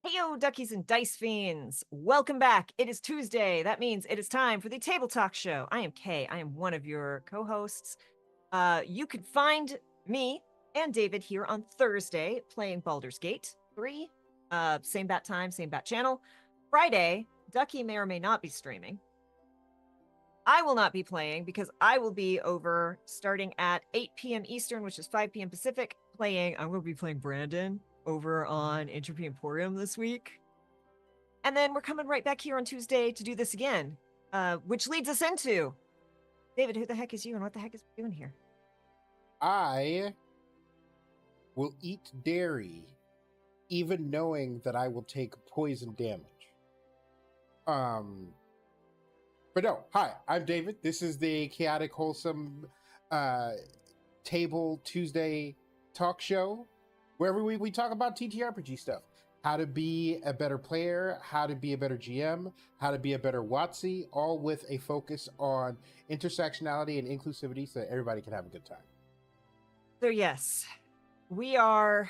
Heyo, duckies and dice fiends! Welcome back. It is Tuesday. That means it is time for the Table Talk Show. I am Kay. I am one of your co-hosts. You can find me and David here on Thursday playing Baldur's Gate 3. Same bat time, same bat channel. Friday, Ducky may or may not be streaming. I will not be playing because I will be over starting at 8 p.m. Eastern, which is 5 p.m. Pacific, I'm going to be playing Brandon over on Entropy Emporium this week. And then we're coming right back here on Tuesday to do this again, which leads us into, David, who the heck is you and what the heck is we doing here? I will eat dairy, even knowing that I will take poison damage. But no, hi, I'm David. This is the Chaotic Wholesome Table Tuesday talk show, where every week we talk about TTRPG stuff. How to be a better player, how to be a better GM, how to be a better WotC, all with a focus on intersectionality and inclusivity so that everybody can have a good time. So yes, we are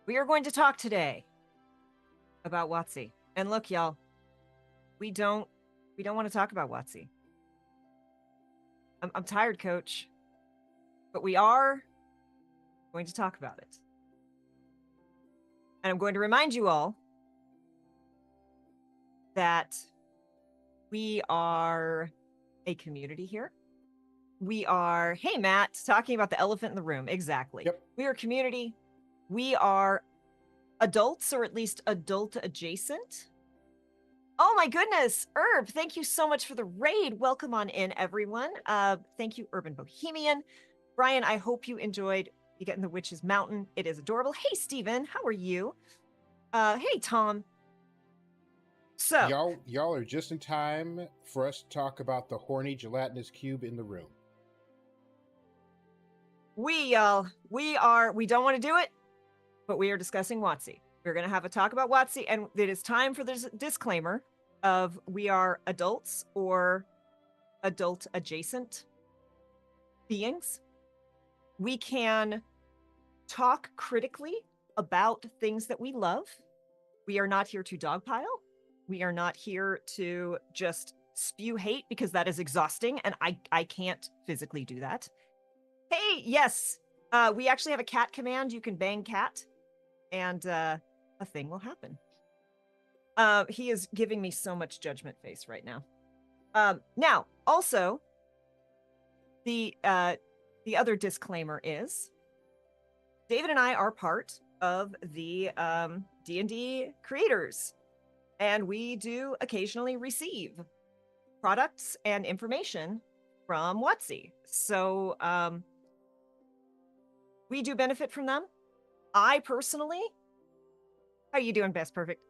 going to talk today about WotC. And look, y'all, we don't want to talk about WotC. I'm tired, Coach. But we are going to talk about it. And I'm going to remind you all that we are a community here. We are, hey, Matt, talking about the elephant in the room. Exactly. Yep. We are a community. We are adults, or at least adult adjacent. Oh my goodness, Herb, thank you so much for the raid. Welcome on in, everyone. Thank you, Urban Bohemian. Brian, I hope you enjoyed You Getting the Witch's Mountain. It is adorable. Hey, Steven, how are you? Hey, Tom. So y'all are just in time for us to talk about the horny gelatinous cube in the room. we don't want to do it, but we are discussing WotC. We're going to have a talk about WotC, and it is time for this disclaimer of we are adults or adult adjacent beings. We can talk critically about things that we love. We are not here to dogpile. We are not here to just spew hate, because that is exhausting, and I can't physically do that. Hey, yes, we actually have a cat command. You can bang cat, and a thing will happen. He is giving me so much judgment face right now. Now, also, the other disclaimer is David and I are part of the D&D creators, and we do occasionally receive products and information from WotC. So we do benefit from them. I personally, how you doing, Best Perfect?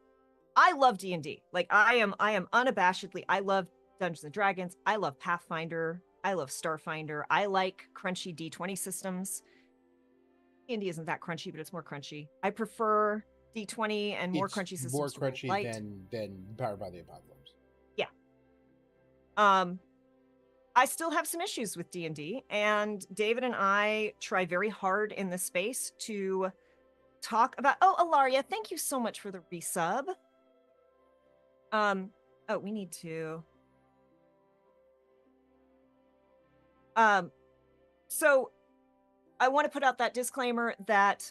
I love D&D. Like I am unabashedly, I love Dungeons and Dragons. I love Pathfinder. I love Starfinder. I like crunchy D20 systems. D&D isn't that crunchy, but it's more crunchy. I prefer D20 and more crunchy systems. More crunchy than Powered by the Apocalypse. Yeah. I still have some issues with D&D, and David and I try very hard in this space to talk about. Oh, Alaria, thank you so much for the resub. Oh, we need to. So I want to put out that disclaimer that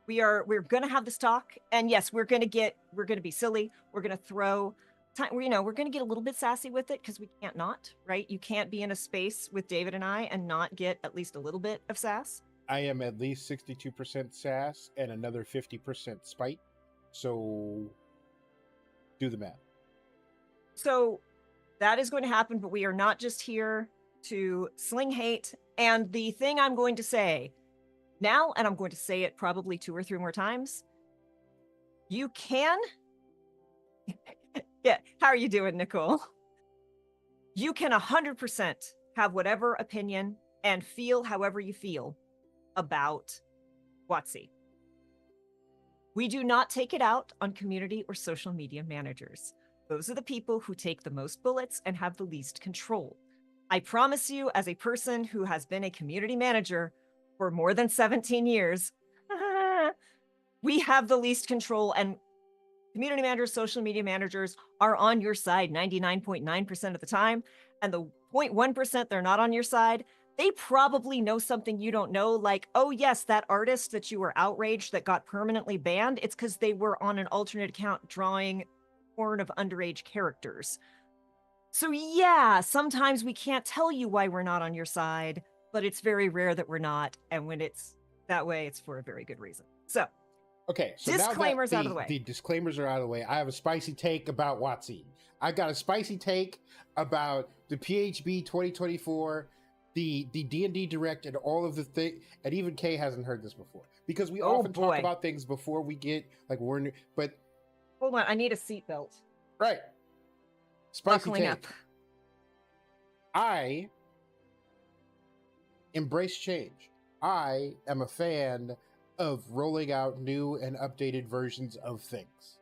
we're going to have this talk, and yes, we're going to be silly. We're going to throw time, we're going to get a little bit sassy with it, because we can't not, right? You can't be in a space with David and I and not get at least a little bit of sass. I am at least 62% sass and another 50% spite. So do the math. So that is going to happen, but we are not just here to sling hate. And the thing I'm going to say now, and I'm going to say it probably 2 or 3 more times, you can yeah, how are you doing, Nicole? You can 100% have whatever opinion and feel however you feel about WotC. We do not take it out on community or social media managers. Those are the people who take the most bullets and have the least control. I promise you, as a person who has been a community manager for more than 17 years, we have the least control, and community managers, social media managers are on your side 99.9% of the time. And the 0.1% they're not on your side, they probably know something you don't know. Like, oh yes, that artist that you were outraged that got permanently banned, it's because they were on an alternate account drawing porn of underage characters. So yeah, sometimes we can't tell you why we're not on your side, but it's very rare that we're not. And when it's that way, it's for a very good reason. So okay, so disclaimers now out of the way. The disclaimers are out of the way. I have a spicy take about WotC. I got a spicy take about the PHB 2024, the D&D Direct, and all of the thing. And even Kay hasn't heard this before, because we often talk about things before we get like but hold on, I need a seatbelt. Right, spicy Buckling take. up. I embrace change. I am a fan of rolling out new and updated versions of things.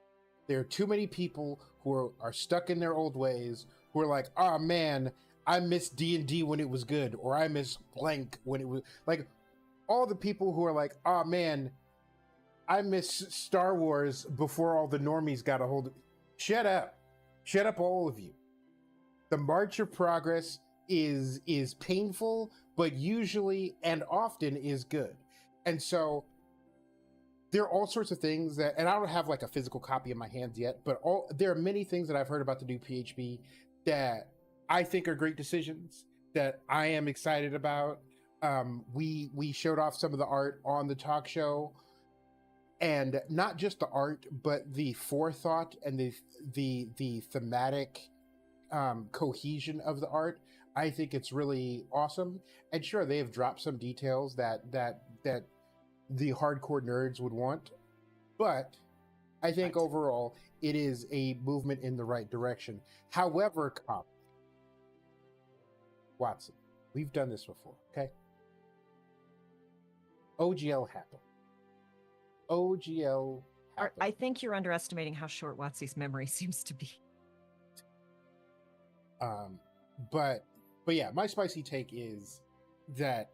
There are too many people who are stuck in their old ways, who are like, oh man, I miss D&D when it was good, or I miss blank when it was like, all the people who are like, oh man, I miss Star Wars before all the normies got a hold of it. Shut up, all of you. The march of progress is painful, but usually and often is good. And so there are all sorts of things that, and I don't have like a physical copy in my hands yet, but there are many things that I've heard about the new PHB that I think are great decisions that I am excited about. We showed off some of the art on the talk show, and not just the art, but the forethought and the thematic cohesion of the art. I think it's really awesome. And sure, they have dropped some details that the hardcore nerds would want, but I think overall it is a movement in the right direction. However, Watson, we've done this before, okay? OGL happened. OGL happened. I think you're underestimating how short WotC's memory seems to be. But yeah, my spicy take is that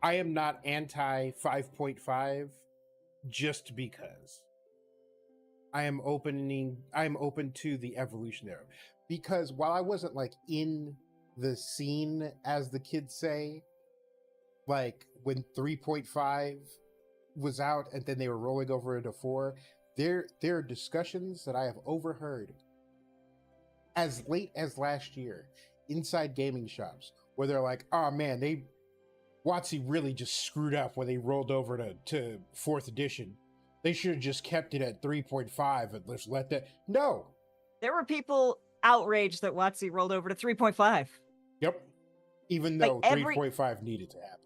I am not anti 5.5 just because. I am open to the evolution there. Because while I wasn't like in the scene, as the kids say, like when 3.5 was out and then they were rolling over into 4, there are discussions that I have overheard as late as last year inside gaming shops where they're like, oh man, WotC really just screwed up when they rolled over to 4th edition. They should have just kept it at 3.5 and just let that. No. There were people outraged that WotC rolled over to 3.5. Yep. Even though 3.5 needed to happen.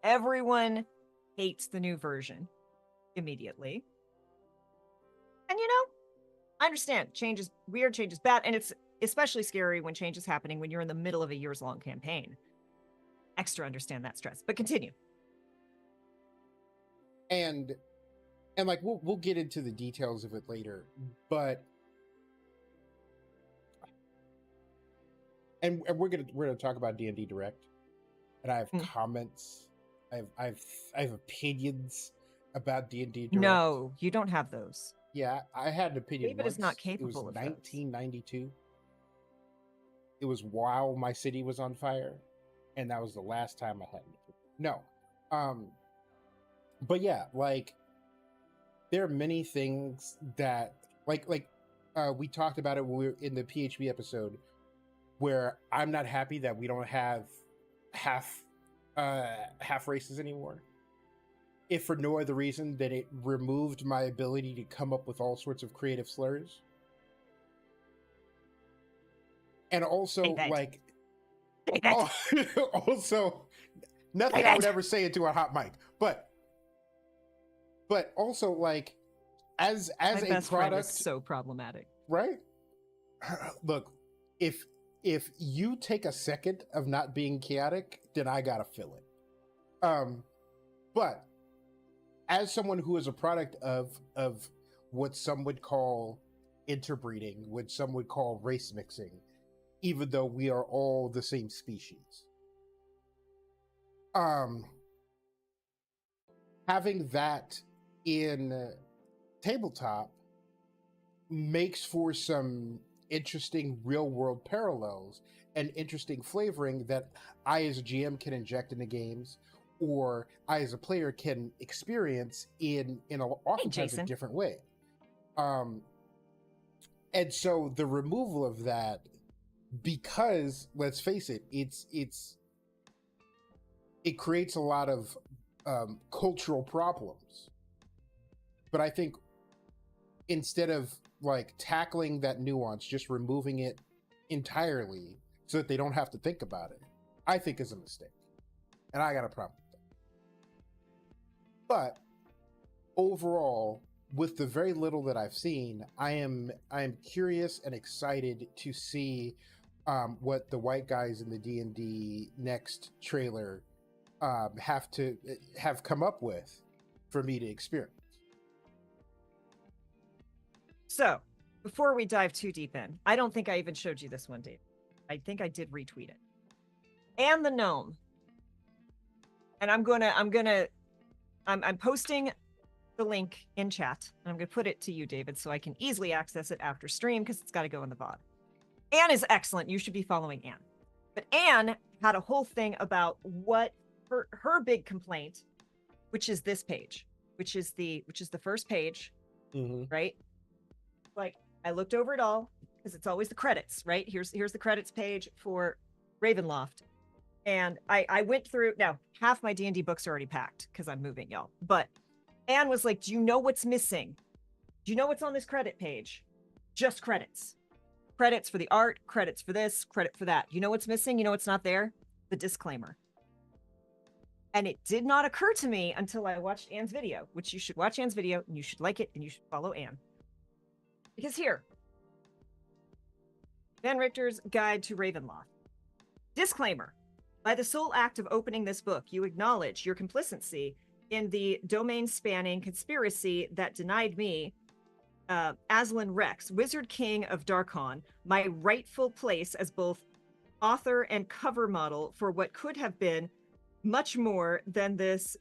Everyone hates the new version immediately. And I understand change is weird, change is bad, and it's especially scary when change is happening when you're in the middle of a years-long campaign. Extra understand that stress, but continue. And like we'll get into the details of it later, but and we're gonna talk about D&D Direct, and I have comments. I have opinions about D&D Direct. No, you don't have those. Yeah, I had an opinion. David is not capable of those. It was 1992. It was while my city was on fire, and that was the last time I had an opinion. No, but yeah, like there are many things that like we talked about it when we were in the PHB episode, where I'm not happy that we don't have half races anymore. If for no other reason than it removed my ability to come up with all sorts of creative slurs. And also, like, also, nothing I would ever say into a hot mic, but also, like, as my a best product, friend is so problematic, right? Look, if you take a second of not being chaotic, then I gotta fill it. But as someone who is a product of what some would call interbreeding, what some would call race mixing, even though we are all the same species, having that in tabletop makes for some interesting real world parallels and interesting flavoring that I as a GM can inject into games, or I as a player can experience in oftentimes a different way. And so the removal of that, because let's face it, it creates a lot of cultural problems. But I think instead of like tackling that nuance, just removing it entirely so that they don't have to think about it, I think is a mistake. And I got a problem with that. But overall, with the very little that I've seen, I am curious and excited to see what the white guys in the D&D Next trailer have come up with for me to experience. So, before we dive too deep in, I don't think I even showed you this one, Dave. I think I did retweet it. And the gnome. And I'm posting the link in chat, and I'm gonna put it to you, David, so I can easily access it after stream because it's got to go in the VOD. Anne is excellent. You should be following Anne. But Anne had a whole thing about what her big complaint, which is this page, which is the first page, right? Like, I looked over it all because it's always the credits, right? Here's the credits page for Ravenloft. And I went through, now half my D&D books are already packed because I'm moving, y'all. But Anne was like, do you know what's missing? Do you know what's on this credit page? Just credits. Credits for the art, credits for this, credit for that. You know what's missing? You know what's not there? The disclaimer. And it did not occur to me until I watched Anne's video, which you should watch Anne's video and you should like it and you should follow Anne. Because here, Van Richter's Guide to Ravenloft. Disclaimer. By the sole act of opening this book, you acknowledge your complicity in the domain-spanning conspiracy that denied me, Aslan Rex, Wizard King of Darkon, my rightful place as both author and cover model for what could have been much more than this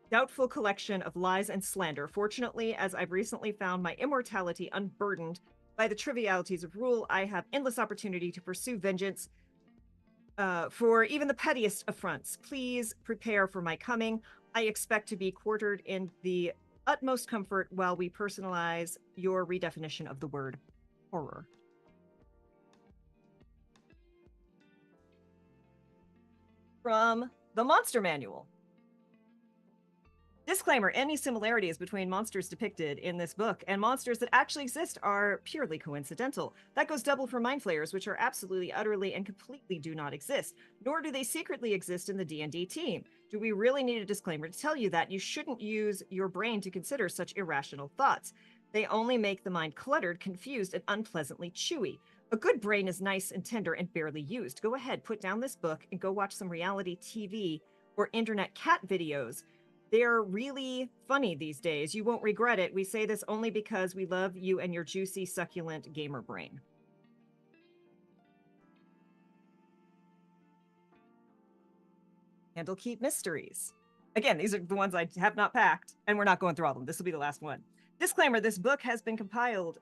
doubtful collection of lies and slander. Fortunately, as I've recently found my immortality unburdened by the trivialities of rule, I have endless opportunity to pursue vengeance for even the pettiest affronts. Please prepare for my coming. I expect to be quartered in the utmost comfort while we personalize your redefinition of the word horror. From the Monster Manual. Disclaimer, any similarities between monsters depicted in this book and monsters that actually exist are purely coincidental. That goes double for mind flayers, which are absolutely, utterly, and completely do not exist, nor do they secretly exist in the D&D team. Do we really need a disclaimer to tell you that you shouldn't use your brain to consider such irrational thoughts? They only make the mind cluttered, confused, and unpleasantly chewy. A good brain is nice and tender and barely used. Go ahead, put down this book and go watch some reality TV or internet cat videos. They're really funny these days. You won't regret it. We say this only because we love you and your juicy, succulent gamer brain. Candlekeep Mysteries. Again, these are the ones I have not packed, and we're not going through all of them. This will be the last one. Disclaimer, this book has been compiled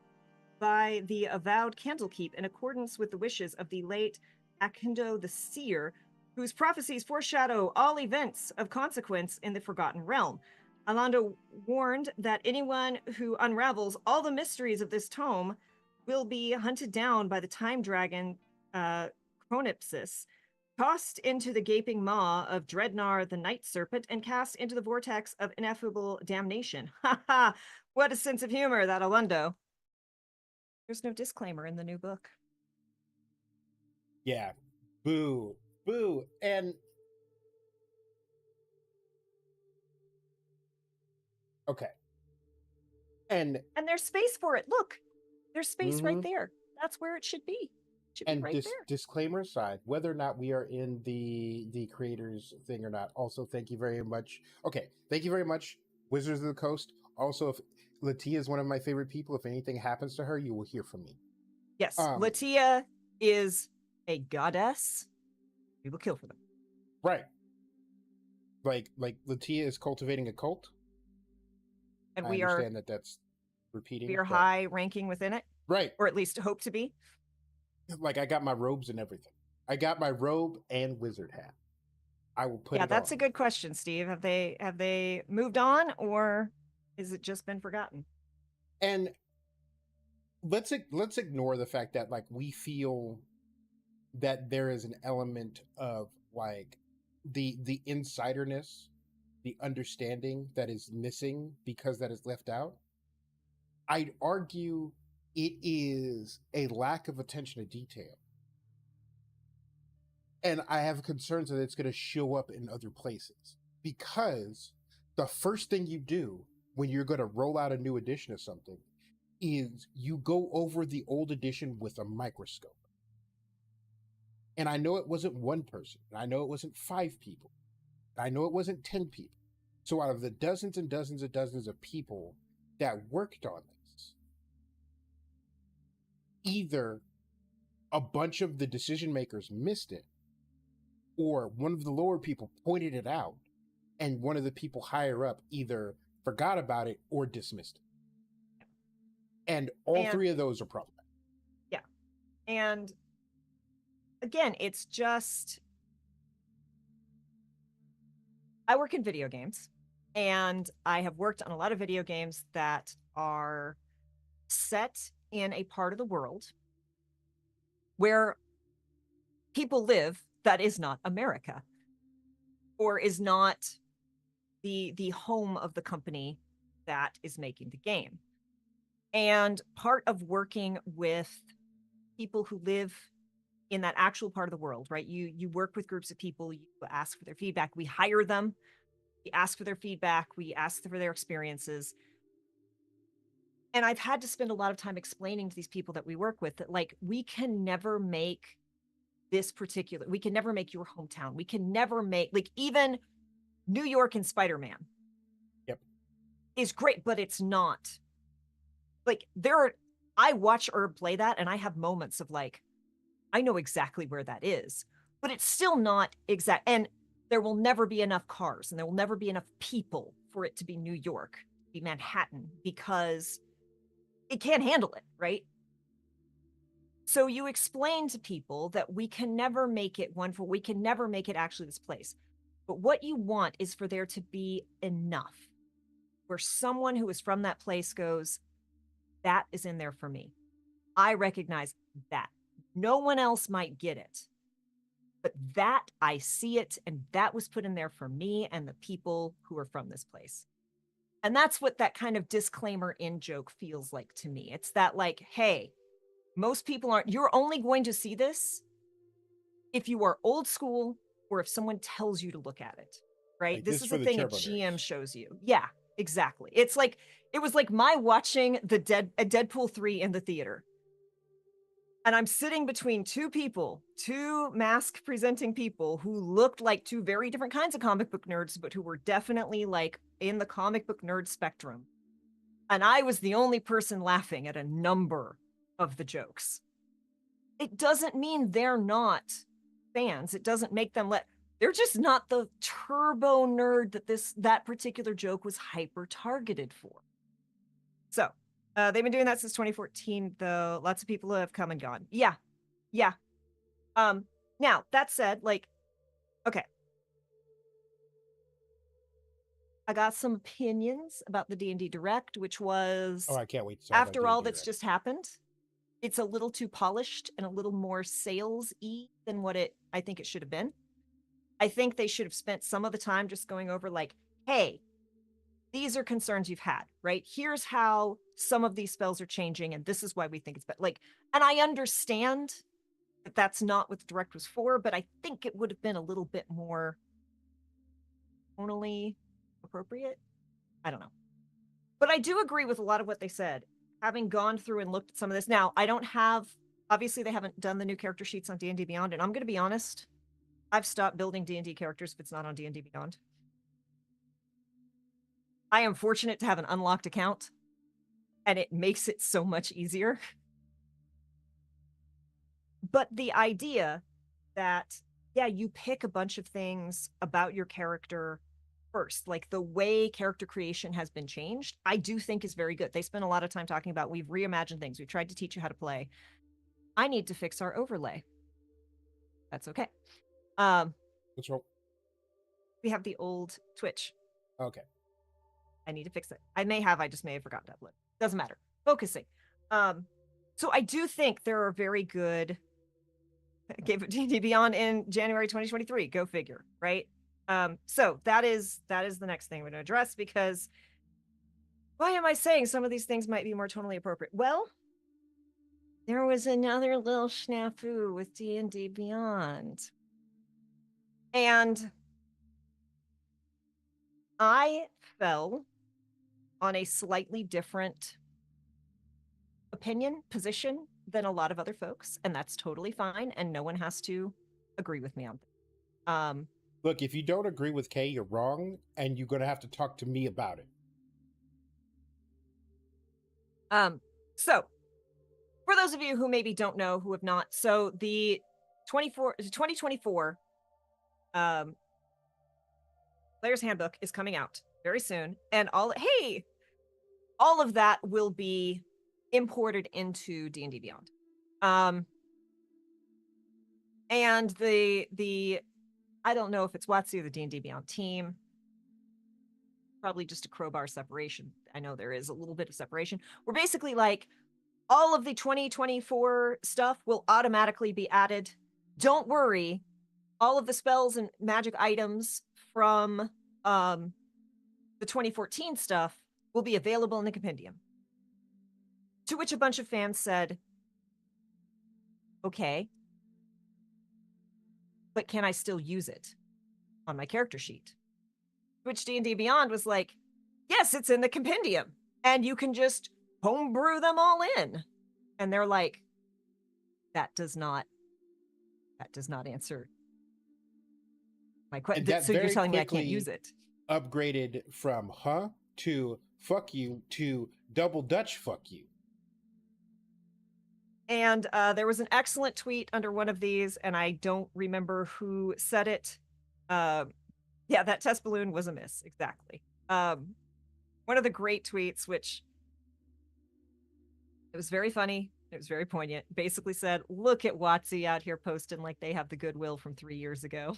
by the avowed Candlekeep in accordance with the wishes of the late Akindo the Seer, whose prophecies foreshadow all events of consequence in the Forgotten Realm. Alando warned that anyone who unravels all the mysteries of this tome will be hunted down by the time dragon Chronipsis, tossed into the gaping maw of Dreadnar the Night Serpent, and cast into the vortex of ineffable damnation. Ha ha! What a sense of humor, that Alando. There's no disclaimer in the new book. Yeah. Boo. Boo. And okay. And there's space for it. Look, there's space right there. That's where it should be. It should be right there. Disclaimer aside, whether or not we are in the creators thing or not, also thank you very much. Okay, thank you very much, Wizards of the Coast. Also, if Latia is one of my favorite people, if anything happens to her, you will hear from me. Yes, Latia is a goddess. We will kill for them. Right. Like Latia is cultivating a cult. And I understand that's repeating. We are high ranking within it. Right. Or at least hope to be. Like I got my robes and everything. I got my robe and wizard hat. I will put it on. Yeah, that's a good question, Steve. Have they moved on, or is it just been forgotten? And let's ignore the fact that like we feel that there is an element of like the insiderness, the understanding that is missing because that is left out. I'd argue it is a lack of attention to detail. And I have concerns that it's going to show up in other places, because the first thing you do when you're going to roll out a new edition of something is you go over the old edition with a microscope. And I know it wasn't one person. I know it wasn't 5 people. I know it wasn't 10 people. So out of the dozens and dozens and dozens of people that worked on this, either a bunch of the decision makers missed it, or one of the lower people pointed it out, and one of the people higher up either forgot about it or dismissed it. And all 3 of those are problematic. Yeah. And again, it's just, I work in video games, and I have worked on a lot of video games that are set in a part of the world where people live that is not America, or is not the home of the company that is making the game. And part of working with people who live in that actual part of the world, right? You work with groups of people, you ask for their feedback, we hire them We ask for their feedback. We ask for their experiences. And I've had to spend a lot of time explaining to these people that we work with that, like, we can never make we can never make your hometown. We can never make, like, even New York and Spider-Man Yep. is great, but it's not. Like, I watch Herb play that and I have moments of like, I know exactly where that is, but it's still not exact. And there will never be enough cars and there will never be enough people for it to be New York, be Manhattan, because it can't handle it, right? So you explain to people that we can never make it we can never make it actually this place. But what you want is for there to be enough where someone who is from that place goes, that is in there for me. I recognize that. No one else might get it, but that I see it, and that was put in there for me and the people who are from this place. And that's what that kind of disclaimer in joke feels like to me. It's that, like, hey, most people aren't, you're only going to see this if you are old school or if someone tells you to look at it, right? Like, This this is for a the thing a turbo GM nerds. shows you. Yeah, exactly. It's like, it was like my watching Deadpool 3 in the theater. And I'm sitting between two mask presenting people who looked like two very different kinds of comic book nerds, but who were definitely like in the comic book nerd spectrum. And I was the only person laughing at a number of the jokes. It doesn't mean they're not fans. It doesn't make them they're just not the turbo nerd that particular joke was hyper targeted for. So, they've been doing that since 2014, though. Lots of people have come and gone. Yeah. Yeah. Now that said, like, okay, I got some opinions about the D&D Direct, which was Oh, I can't wait to talk about after all D&D that's Direct. just happened. It's a little too polished and a little more sales-y than what I think it should have been. I think they should have spent some of the time just going over like, hey, these are concerns you've had, right? Here's how some of these spells are changing, and this is why we think it's better. Like, and I understand that that's not what the Direct was for, but I think it would have been a little bit more tonally appropriate. I don't know. But I do agree with a lot of what they said. Having gone through and looked at some of this. Now, I don't have, obviously they haven't done the new character sheets on D&D Beyond, and I'm going to be honest, I've stopped building D&D characters if it's not on D&D Beyond. I am fortunate to have an unlocked account, and it makes it so much easier. But the idea that, yeah, you pick a bunch of things about your character first, like the way character creation has been changed, I do think is very good. They spend a lot of time talking about we've reimagined things. We've tried to teach you how to play. I need to fix our overlay. That's okay. What's wrong? We have the old Twitch. Okay. I need to fix it. I just may have forgotten to upload. Doesn't matter. Focusing. So I do think there are very good gave it D&D Beyond in January 2023. Go figure, right? So that is the next thing we're going to address, because why am I saying some of these things might be more tonally appropriate? Well, there was another little snafu with D&D Beyond. And I fell on a slightly different position than a lot of other folks, and that's totally fine, and no one has to agree with me on that. Look, if you don't agree with Kay, you're wrong, and you're going to have to talk to me about it. So for those of you who maybe don't know, who have not, so the 2024 Player's Handbook is coming out very soon, and all of that will be imported into D&D Beyond. And the I don't know if it's WotC or the D&D Beyond team, probably just a crowbar separation. I know there is a little bit of separation. We're basically like, all of the 2024 stuff will automatically be added. Don't worry, all of the spells and magic items from the 2014 stuff will be available in the compendium. To which a bunch of fans said, okay, but can I still use it on my character sheet? which D&D Beyond was like, yes, it's in the compendium, and you can just homebrew them all in. And they're like, that does not answer my And question. that So you're very telling me I can't quickly use it? upgraded from to fuck you to double Dutch fuck you. And there was an excellent tweet under one of these, and I don't remember who said it. Yeah, that test balloon was a miss. Exactly. One of the great tweets, which it was very funny. It was very poignant. Basically said, look at WotC out here posting like they have the goodwill from 3 years ago.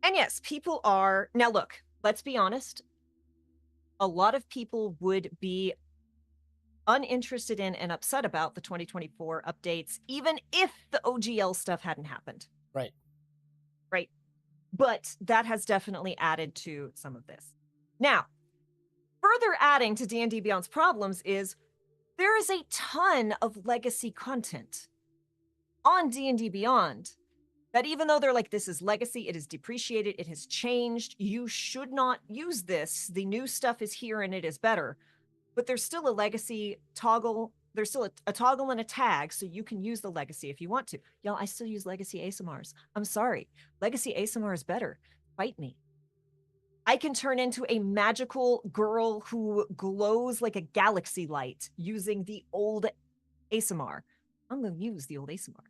And yes, people are. Now, look, let's be honest. A lot of people would be uninterested in and upset about the 2024 updates, even if the OGL stuff hadn't happened. Right. Right. But that has definitely added to some of this. Now, further adding to D&D Beyond's problems is there is a ton of legacy content on D&D Beyond that even though they're like, this is legacy, it is depreciated, it has changed, you should not use this, the new stuff is here and it is better. But there's still a legacy toggle. There's still a toggle and a tag, so you can use the legacy if you want to. Y'all, I still use legacy ASMRs. I'm sorry. Legacy ASMR is better. Fight me. I can turn into a magical girl who glows like a galaxy light using the old ASMR. I'm going to use the old ASMR.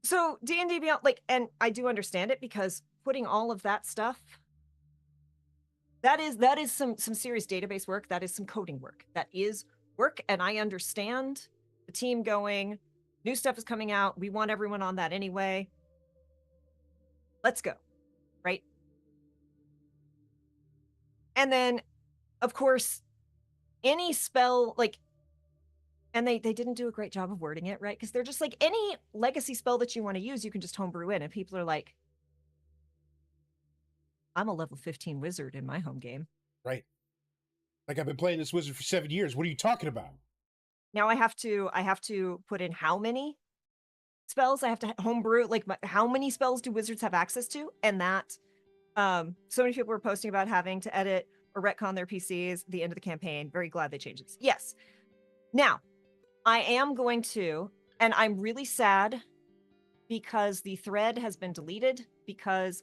So D&D Beyond, like, and I do understand it because putting all of that stuff, that is some serious database work. That is some coding work. That is work, and I understand the team going, new stuff is coming out. We want everyone on that anyway. Let's go, right? And then, of course, any spell, like, and they didn't do a great job of wording it, right? Because they're just like, any legacy spell that you want to use, you can just homebrew in. And people are like, I'm a level 15 wizard in my home game. Right. Like, I've been playing this wizard for 7 years. What are you talking about? Now I have to put in how many spells I have to homebrew, like how many spells do wizards have access to? And that so many people were posting about having to edit or retcon their PCs the end of the campaign. Very glad they changed this. Yes. Now, I am going to, and I'm really sad because the thread has been deleted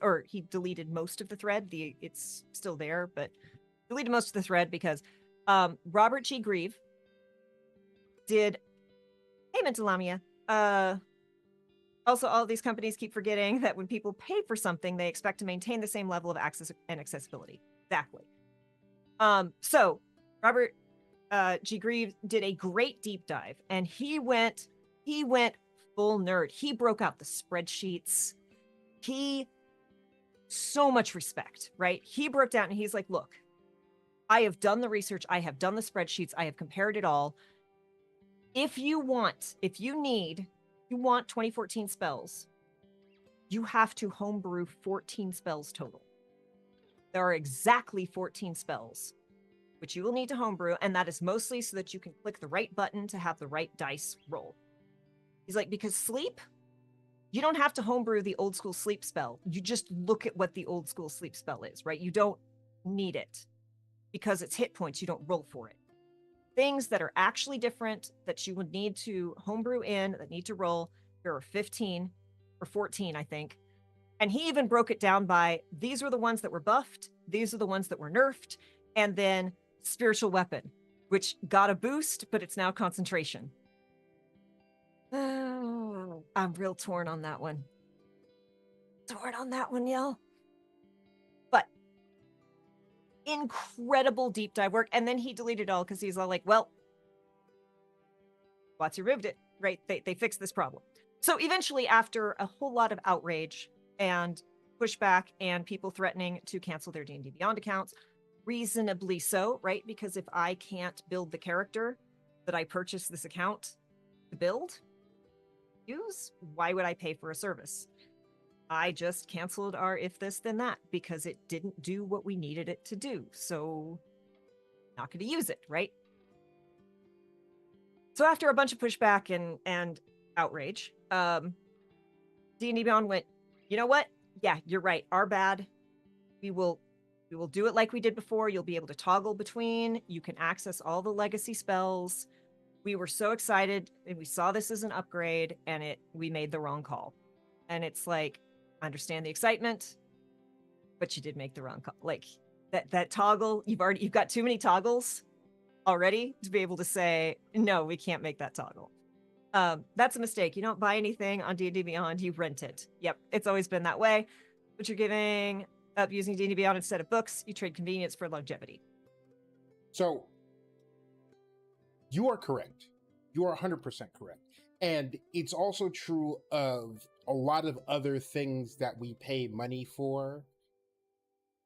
or he deleted most of the thread. It's still there, but deleted most of the thread because Robert G. Grieve did, hey, Mental Lamia, also, all these companies keep forgetting that when people pay for something, they expect to maintain the same level of access and accessibility. Exactly. So Robert G. Grieve did a great deep dive, and he went full nerd. He broke out the spreadsheets. So much respect, right? He broke down and he's like, look, I have done the research. I have done the spreadsheets. I have compared it all. If you want 2014 spells, you have to homebrew 14 spells total. There are exactly 14 spells, which you will need to homebrew, and that is mostly so that you can click the right button to have the right dice roll. He's like, because sleep, you don't have to homebrew the old school sleep spell. You just look at what the old school sleep spell is, right? You don't need it because it's hit points. You don't roll for it. Things that are actually different that you would need to homebrew in, that need to roll, there are 15 or 14, I think. And he even broke it down by, these were the ones that were buffed, these are the ones that were nerfed, and then spiritual weapon, which got a boost, but it's now concentration. Oh, I'm real torn on that one. Y'all. But incredible deep dive work. And then he deleted it all because he's all like, well, WotC removed it, right? They fixed this problem. So eventually, after a whole lot of outrage and pushback and people threatening to cancel their D&D Beyond accounts, reasonably so, right? Because if I can't build the character that I purchased this account to build, use, why would I pay for a service? I just canceled our if this then that because it didn't do what we needed it to do. So not going to use it, right? So after a bunch of pushback and outrage, D&D Beyond went, You know what? Yeah, you're right. Our bad. We will do it like we did before. You'll be able to toggle between. You can access all the legacy spells. We were so excited and we saw this as an upgrade and we made the wrong call. And it's like, I understand the excitement, but you did make the wrong call. Like that toggle, you've got too many toggles already to be able to say, no, we can't make that toggle. That's a mistake. You don't buy anything on D&D Beyond, you rent it. Yep, it's always been that way. But you're giving up using D&D Beyond instead of books. You trade convenience for longevity. So you are correct. You are 100% correct. And it's also true of a lot of other things that we pay money for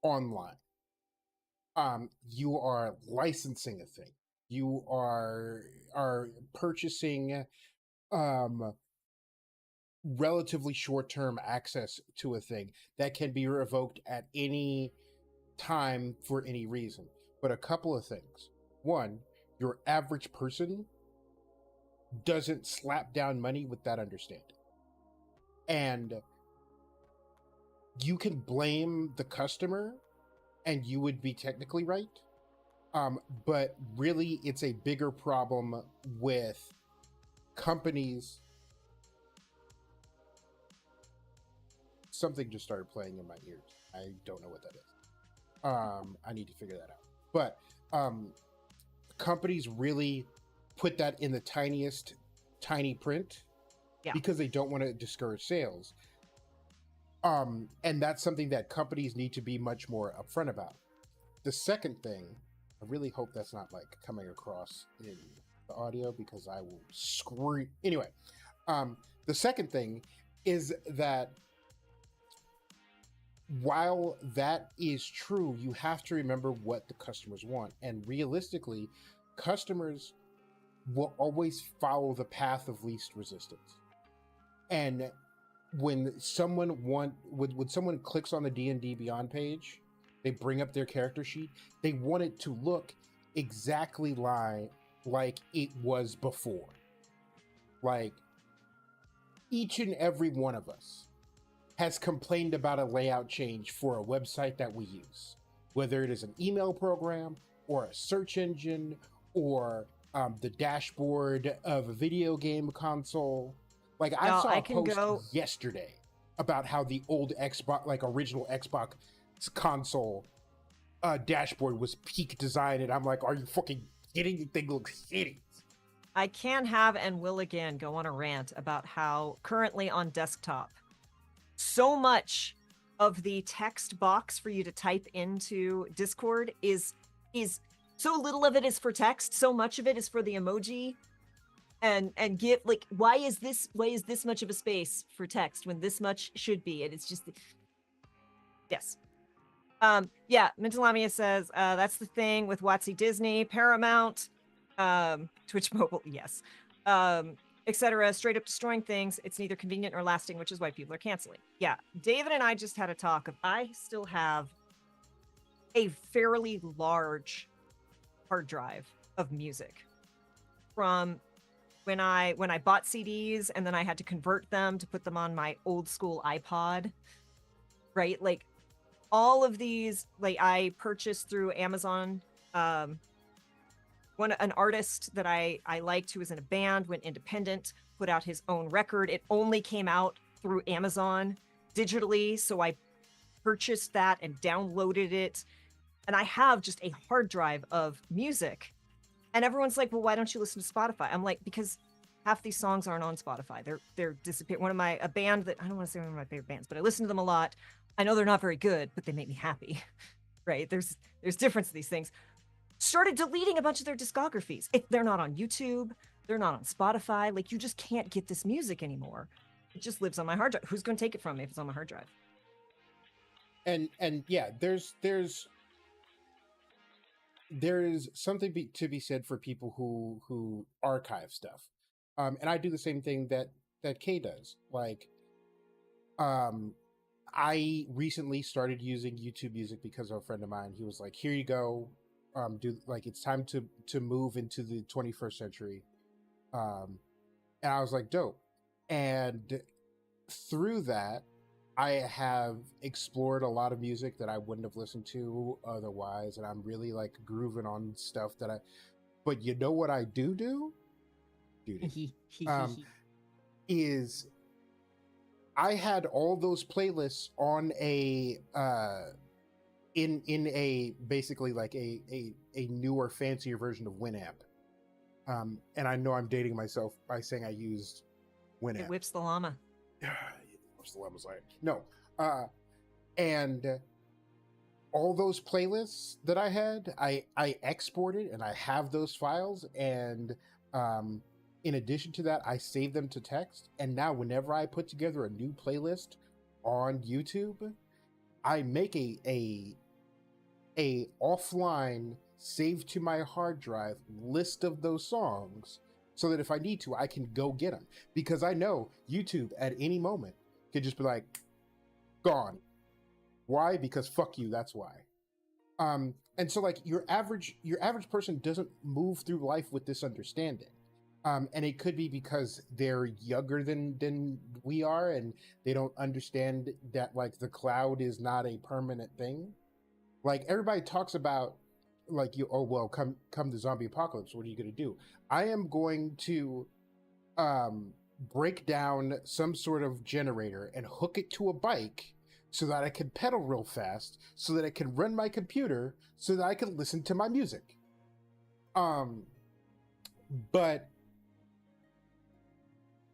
online. You are licensing a thing. You are purchasing relatively short-term access to a thing that can be revoked at any time for any reason. But a couple of things. One, your average person doesn't slap down money with that understanding. And you can blame the customer and you would be technically right. But really, it's a bigger problem with companies. Something just started playing in my ears. I don't know what that is. I need to figure that out. But companies really put that in the tiny print because they don't want to discourage sales. And that's something that companies need to be much more upfront about. The second thing, I really hope that's not like coming across in the audio because I will scream. Anyway, the second thing is that while that is true, you have to remember what the customers want. And realistically, customers will always follow the path of least resistance. And when someone when someone clicks on the D&D Beyond page, they bring up their character sheet, they want it to look exactly like it was before. Like each and every one of us has complained about a layout change for a website that we use, whether it is an email program or a search engine or the dashboard of a video game console. Like I saw a post yesterday about how the old Xbox, like original Xbox console dashboard was peak design, and I'm like, are you fucking kidding? The thing looks shitty. I can have and will again go on a rant about how currently on desktop, so much of the text box for you to type into Discord is so little of it is for text, so much of it is for the emoji. And give like why is this much of a space for text when this much should be? And it's just yes. Yeah, Mentalomia says that's the thing with WotC Disney, Paramount, Twitch Mobile, yes. Etc. Straight up destroying things. It's neither convenient or lasting, which is why people are canceling. Yeah, David and I just had a talk of I still have a fairly large hard drive of music from when I bought CDs and then I had to convert them to put them on my old school iPod, right? Like all of these, like I purchased through Amazon. An artist that I liked who was in a band went independent, put out his own record. It only came out through Amazon digitally, so I purchased that and downloaded it. And I have just a hard drive of music. And everyone's like, well, why don't you listen to Spotify? I'm like, because half these songs aren't on Spotify. They're disappearing. A band that I don't want to say one of my favorite bands, but I listen to them a lot. I know they're not very good, but they make me happy. Right? There's difference to these things. Started deleting a bunch of their discographies. If they're not on YouTube, they're not on Spotify. Like you just can't get this music anymore. It just lives on my hard drive. Who's going to take it from me if it's on my hard drive? And yeah, there's something to be said for people who archive stuff. And I do the same thing that Kay does. Like, I recently started using YouTube Music because of a friend of mine. He was like, "Here you go. It's time to move into the 21st century." And I was like, "Dope." And through that, I have explored a lot of music that I wouldn't have listened to otherwise, and I'm really like grooving on stuff that I. But you know what I do, Judy, um, is I had all those playlists on a in a basically like a newer, fancier version of Winamp. And I know I'm dating myself by saying I used Winamp. It whips the llama. Whips the llama's like no, and all those playlists that I had, I exported and I have those files. And in addition to that, I save them to text. And now whenever I put together a new playlist on YouTube, I make a offline save to my hard drive list of those songs so that if I need to, I can go get them. Because I know YouTube at any moment could just be like, gone. Why? Because fuck you, that's why. And so like your average person doesn't move through life with this understanding. And it could be because they're younger than we are, and they don't understand that like the cloud is not a permanent thing. Like everybody talks about like come the zombie apocalypse, what are you going to do? I am going to break down some sort of generator and hook it to a bike so that I can pedal real fast, so that I can run my computer, so that I can listen to my music. But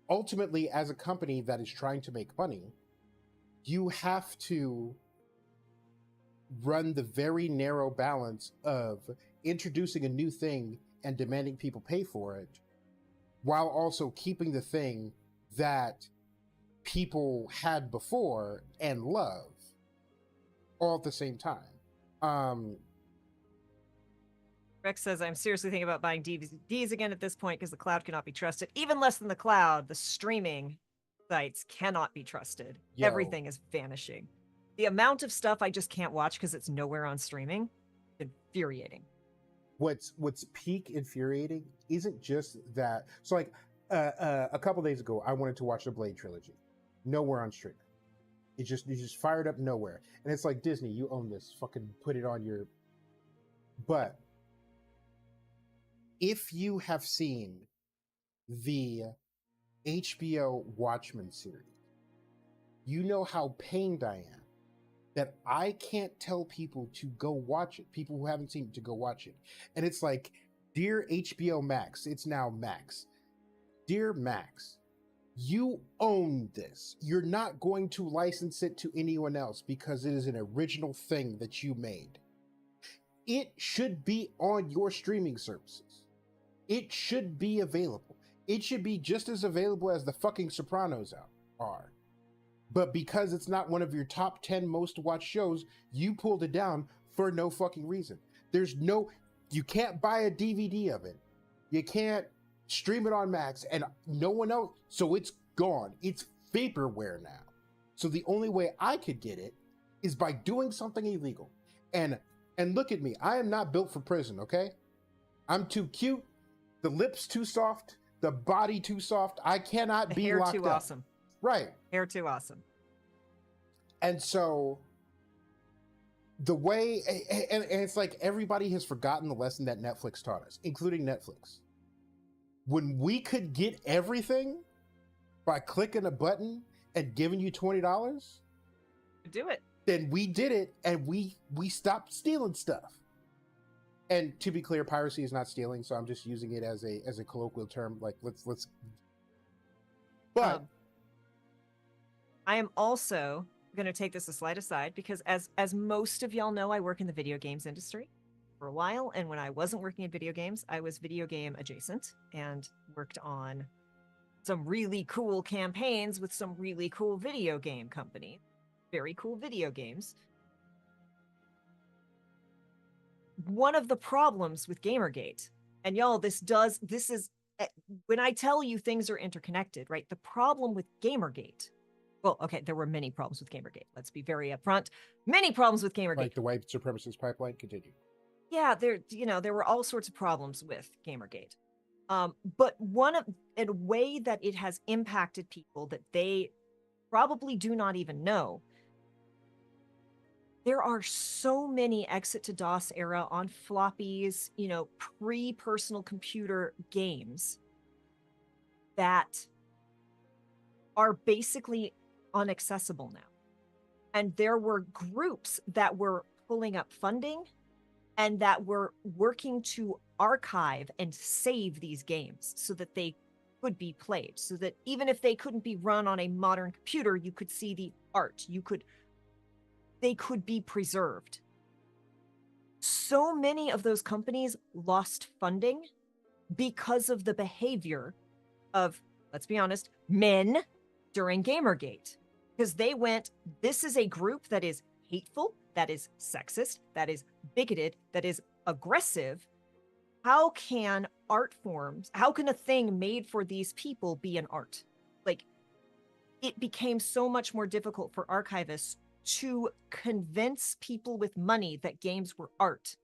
ultimately, as a company that is trying to make money, you have to run the very narrow balance of introducing a new thing and demanding people pay for it, while also keeping the thing that people had before and love all at the same time. Rex says, I'm seriously thinking about buying DVDs again at this point because the cloud cannot be trusted. Even less than the cloud, the streaming sites cannot be trusted. Yo. Everything is vanishing. The amount of stuff I just can't watch because it's nowhere on streaming, infuriating. What's peak infuriating isn't just that. So like a couple days ago, I wanted to watch the Blade trilogy. Nowhere on streaming. You just fired up nowhere. And it's like, Disney, you own this. Fucking put it on your... But if you have seen the HBO Watchmen series, you know how pained I am that I can't tell people to go watch it. People who haven't seen it to go watch it. And it's like, dear HBO Max, it's now Max. Dear Max, you own this. You're not going to license it to anyone else because it is an original thing that you made. It should be on your streaming services. It should be available. It should be just as available as the fucking Sopranos are. But because it's not one of your top 10 most watched shows, you pulled it down for no fucking reason. You can't buy a DVD of it. You can't stream it on Max, and no one else, so it's gone. It's vaporware now. So the only way I could get it is by doing something illegal. And look at me, I am not built for prison, okay? I'm too cute, the lips too soft, the body too soft. I cannot be locked up. Hair too awesome. Right. Hair too awesome. And so the way, and it's like everybody has forgotten the lesson that Netflix taught us, including Netflix. When we could get everything by clicking a button and giving you $20, do it. Then we did it, and we stopped stealing stuff. And to be clear, piracy is not stealing, so I'm just using it as a colloquial term. Like let's. But I am also going to take this a slight aside because as most of y'all know, I work in the video games industry for a while, and when I wasn't working in video games, I was video game adjacent and worked on some really cool campaigns with some really cool video game companies. Very cool video games. One of the problems with Gamergate, and y'all, this is when I tell you things are interconnected, right? The problem with Gamergate, well, okay, there were many problems with Gamergate. Let's be very upfront. Many problems with Gamergate. Like the white supremacist pipeline. Continue. Yeah, there were all sorts of problems with Gamergate. But a way that it has impacted people that they probably do not even know, there are so many exit to DOS era on floppies, pre-personal computer games that are basically unaccessible now. And there were groups that were pulling up funding and that were working to archive and save these games so that they could be played, so that even if they couldn't be run on a modern computer, you could see the art, they could be preserved. So many of those companies lost funding because of the behavior of, let's be honest, men during Gamergate. Because they went, this is a group that is hateful, that is sexist, that is bigoted, that is aggressive. How can art forms, how can a thing made for these people be an art? Like, it became so much more difficult for archivists to convince people with money that games were art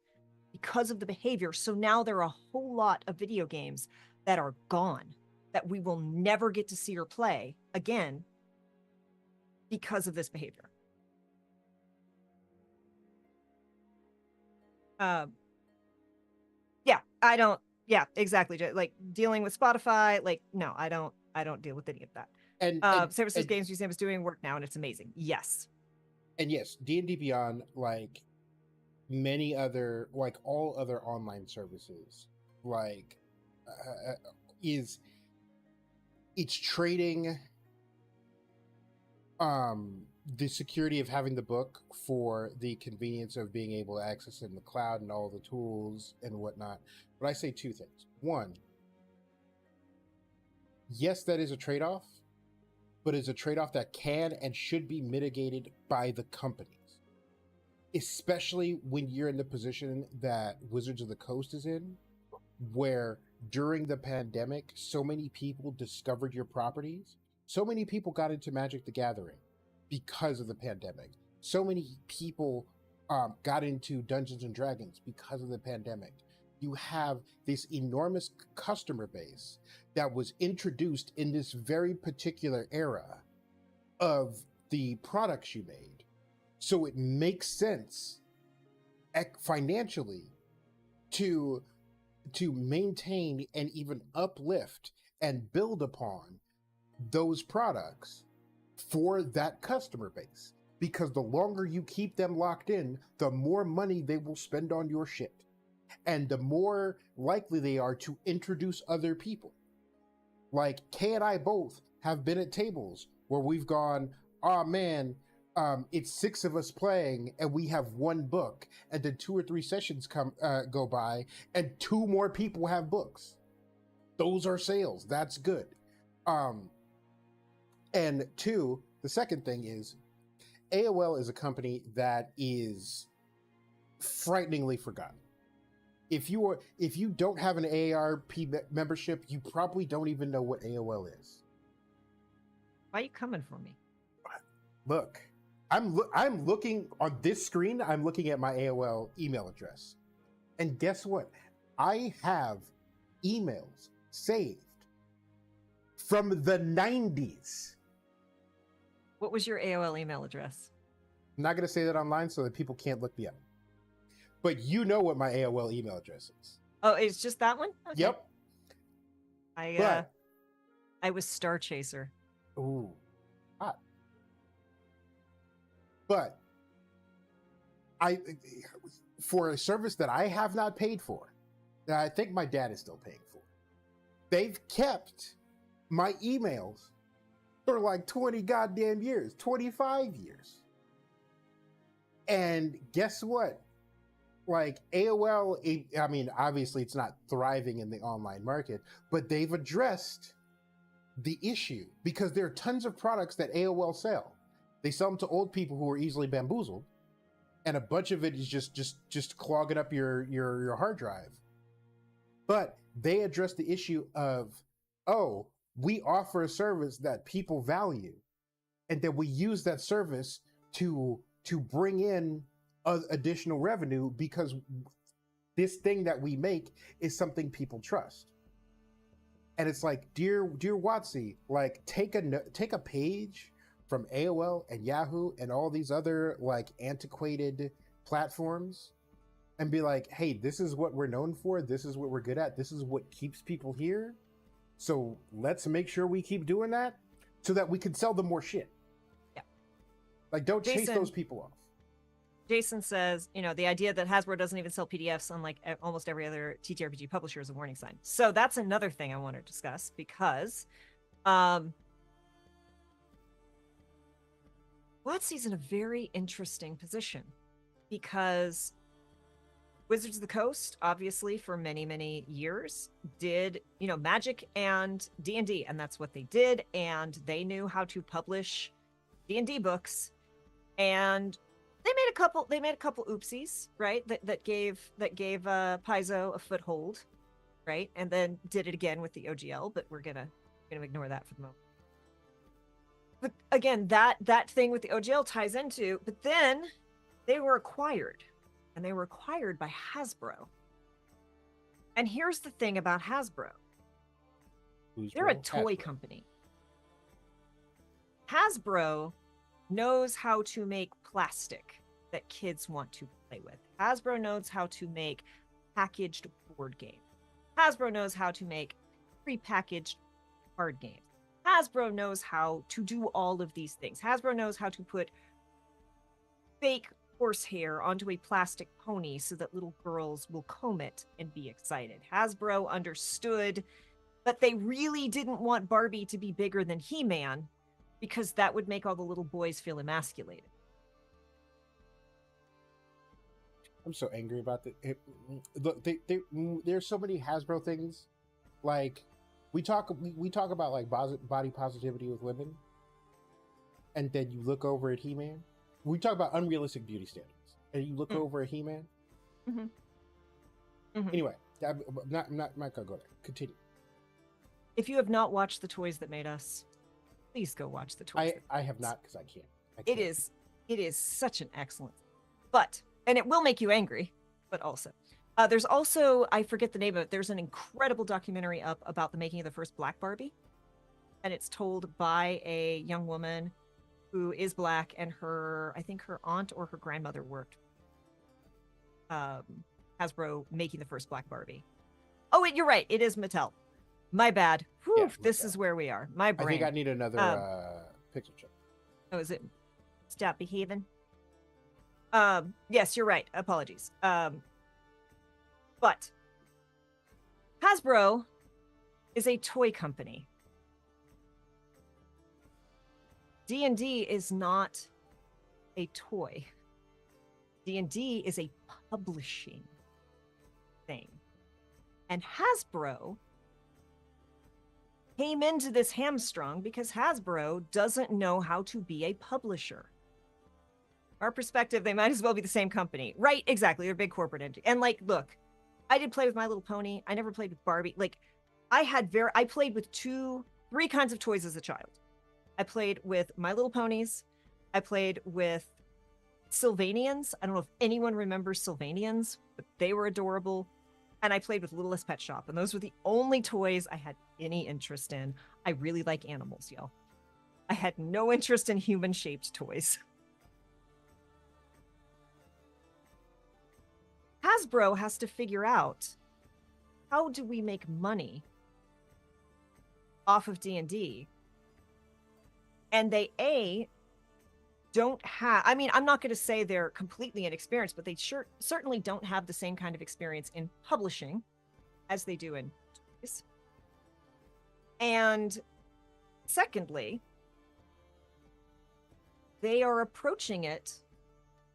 because of the behavior. So now there are a whole lot of video games that are gone, that we will never get to see or play again because of this behavior. Yeah, exactly. Like dealing with Spotify, like, no, I don't deal with any of that. And San Francisco Games Museum is doing work now and it's amazing. Yes. And yes, D&D Beyond, like many other, like all other online services, like it's trading the security of having the book for the convenience of being able to access it in the cloud and all the tools and whatnot. But I say two things. One, yes, that is a trade-off, but it's a trade-off that can and should be mitigated by the companies, especially when you're in the position that Wizards of the Coast is in, where during the pandemic, so many people discovered your properties. So many people got into Magic the Gathering because of the pandemic. So many people got into Dungeons and Dragons because of the pandemic. You have this enormous customer base that was introduced in this very particular era of the products you made. So it makes sense financially to maintain and even uplift and build upon those products for that customer base, because the longer you keep them locked in, the more money they will spend on your shit, and the more likely they are to introduce other people. Like Kay and I both have been at tables where we've gone, oh man, it's 6 of us playing and we have 1 book, and then 2 or 3 sessions go by and 2 more people have books. Those are sales. That's good. And 2, the second thing is AOL is a company that is frighteningly forgotten. If you don't have an AARP membership, you probably don't even know what AOL is. Why are you coming for me? Look, I'm looking on this screen. I'm looking at my AOL email address, and guess what? I have emails saved from the 90s. What was your AOL email address? I'm not going to say that online so that people can't look me up. But you know what my AOL email address is. Oh, it's just that one? Okay. Yep. I was Star Chaser. Ooh. Hot. But for a service that I have not paid for, that I think my dad is still paying for, they've kept my emails for like 20 goddamn years, 25 years. And guess what? Like AOL, I mean, obviously it's not thriving in the online market, but they've addressed the issue because there are tons of products that AOL sell. They sell them to old people who are easily bamboozled, and a bunch of it is just clogging up your hard drive. But they address the issue of, oh, we offer a service that people value, and then we use that service to bring in additional revenue because this thing that we make is something people trust. And it's like, dear WotC, like take a page from AOL and Yahoo and all these other like antiquated platforms and be like, hey, this is what we're known for. This is what we're good at. This is what keeps people here. So let's make sure we keep doing that so that we can sell them more shit. Yeah. Like, don't chase those people off. Jason says, the idea that Hasbro doesn't even sell PDFs, unlike almost every other TTRPG publisher, is a warning sign. So that's another thing I want to discuss because WotC's in a very interesting position because Wizards of the Coast, obviously, for many, many years, did, Magic and D&D, and that's what they did, and they knew how to publish D&D books, and they made a couple oopsies, right? That gave Paizo a foothold, right? And then did it again with the OGL, but we're gonna ignore that for the moment. But again, that thing with the OGL ties into, but then they were acquired, and they were acquired by Hasbro. And here's the thing about Hasbro. They're a toy company. Hasbro knows how to make plastic that kids want to play with. Hasbro knows how to make packaged board games. Hasbro knows how to make prepackaged card games. Hasbro knows how to do all of these things. Hasbro knows how to put fake horsehair onto a plastic pony so that little girls will comb it and be excited. Hasbro understood that they really didn't want Barbie to be bigger than He-Man because that would make all the little boys feel emasculated. I'm so angry about that. Look, there's so many Hasbro things. Like, we talk about like body positivity with women, and then you look over at He-Man. We talk about unrealistic beauty standards, and you look over at He-Man. Mm-hmm. Mm-hmm. Anyway, I'm not gonna go there. Continue. If you have not watched The Toys That Made Us, please go watch The Toys. I have not because I can't. It is such an excellent, and it will make you angry, but also. There's also, I forget the name of it, there's an incredible documentary up about the making of the first Black Barbie. And it's told by a young woman who is Black, and I think her aunt or her grandmother worked Hasbro making the first Black Barbie. Oh, you're right. It is Mattel. My bad. Whew, yeah, this is where we are. My brain. I think I need another pixel check. Oh, is it? Stop behaving. Yes, you're right. Apologies. But Hasbro is a toy company. D&D is not a toy. D&D is a publishing thing. And Hasbro came into this hamstrung because Hasbro doesn't know how to be a publisher. Our perspective, they might as well be the same company. Right, exactly. They're a big corporate entity. And like, look, I did play with My Little Pony. I never played with Barbie. Like, I played with three kinds of toys as a child. I played with My Little Ponies. I played with Sylvanians. I don't know if anyone remembers Sylvanians, but they were adorable. And I played with Littlest Pet Shop. And those were the only toys I had any interest in. I really like animals, y'all. I had no interest in human-shaped toys. Hasbro has to figure out, how do we make money off of D&D? And they, don't have, I mean, I'm not going to say they're completely inexperienced, but they certainly don't have the same kind of experience in publishing as they do in toys. And secondly, they are approaching it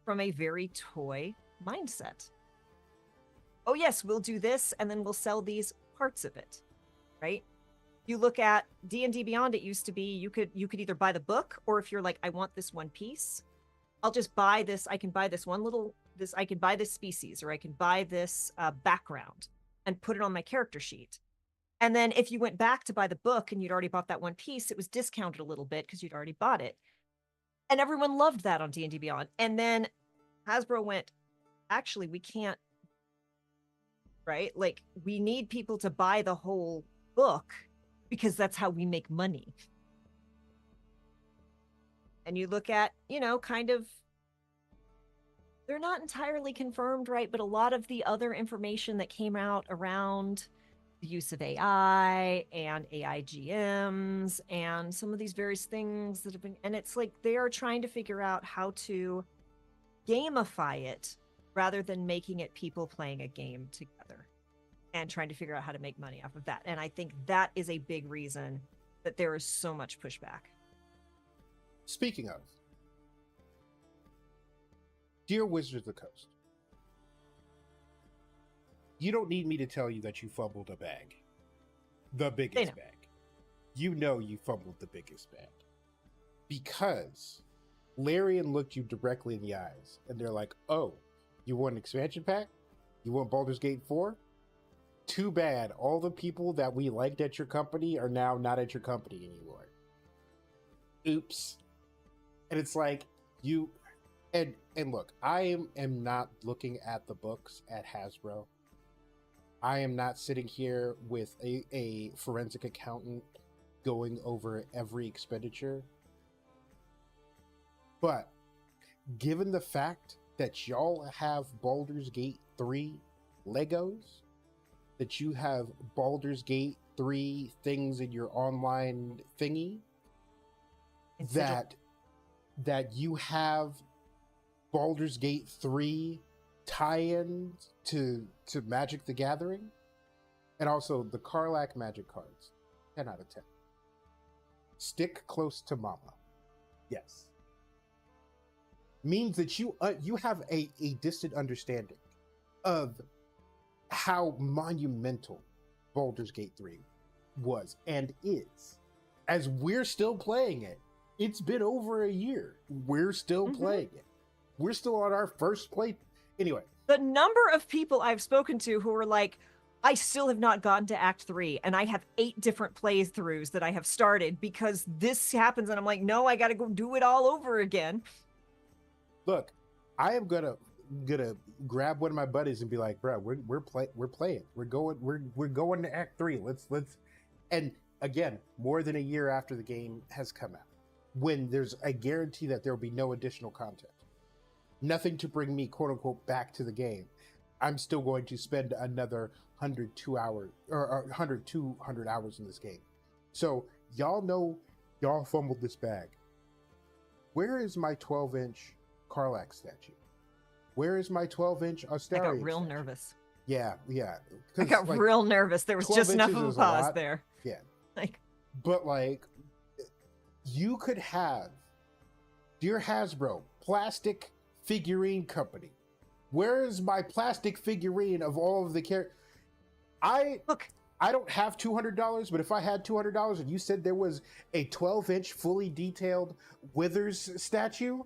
from a very toy mindset. Oh yes, we'll do this, and then we'll sell these parts of it, right? You look at D&D Beyond, it used to be you could either buy the book, or if you're like, I want this one piece, I'll just buy this. I can buy this I can buy this species, or I can buy this background and put it on my character sheet. And then if you went back to buy the book and you'd already bought that one piece, it was discounted a little bit because you'd already bought it. And everyone loved that on D&D Beyond. And then Hasbro went, actually, we can't, right? Like, we need people to buy the whole book because that's how we make money. And you look at, kind of, they're not entirely confirmed, right? But a lot of the other information that came out around the use of AI and AI GMs and some of these various things that have been, and it's like they are trying to figure out how to gamify it rather than making it people playing a game together and trying to figure out how to make money off of that. And I think that is a big reason that there is so much pushback. Speaking of, dear Wizards of the Coast, you don't need me to tell you that you fumbled a bag. The biggest bag. You know you fumbled the biggest bag. Because Larian looked you directly in the eyes and they're like, oh, you want an expansion pack? You want Baldur's Gate 4? Too bad. All the people that we liked at your company are now not at your company anymore. Oops. And it's like, you... And look, I am not looking at the books at Hasbro. I am not sitting here with a forensic accountant going over every expenditure. But given the fact that y'all have Baldur's Gate 3 Legos, that you have Baldur's Gate 3 things in your online thingy, that you have Baldur's Gate 3 tie-in to Magic the Gathering, and also the Karlach Magic cards. 10 out of 10. Stick close to mama. Yes. Means that you have a distant understanding of how monumental Baldur's Gate 3 was and is. As we're still playing it, it's been over a year. We're still playing it. We're still on our first play. Anyway. The number of people I've spoken to who are like, I still have not gotten to Act 3, and I have 8 different playthroughs that I have started because this happens, and I'm like, no, I gotta go do it all over again. Look, I am gonna grab one of my buddies and be like, bro, we're playing. We're going to Act 3. Let's and again, more than a year after the game has come out, when there's a guarantee that there will be no additional content. Nothing to bring me, quote unquote, back to the game. I'm still going to spend another 100 hours in this game. So y'all know y'all fumbled this bag. Where is my 12-inch Karlach statue? Where is my 12-inch Astarion? I got real nervous. Yeah. I got real nervous. There was just enough of a pause there. Yeah. But you could have, dear Hasbro, plastic figurine company. Where is my plastic figurine of all of the characters? I don't have $200, but if I had $200 and you said there was a 12-inch fully detailed Withers statue,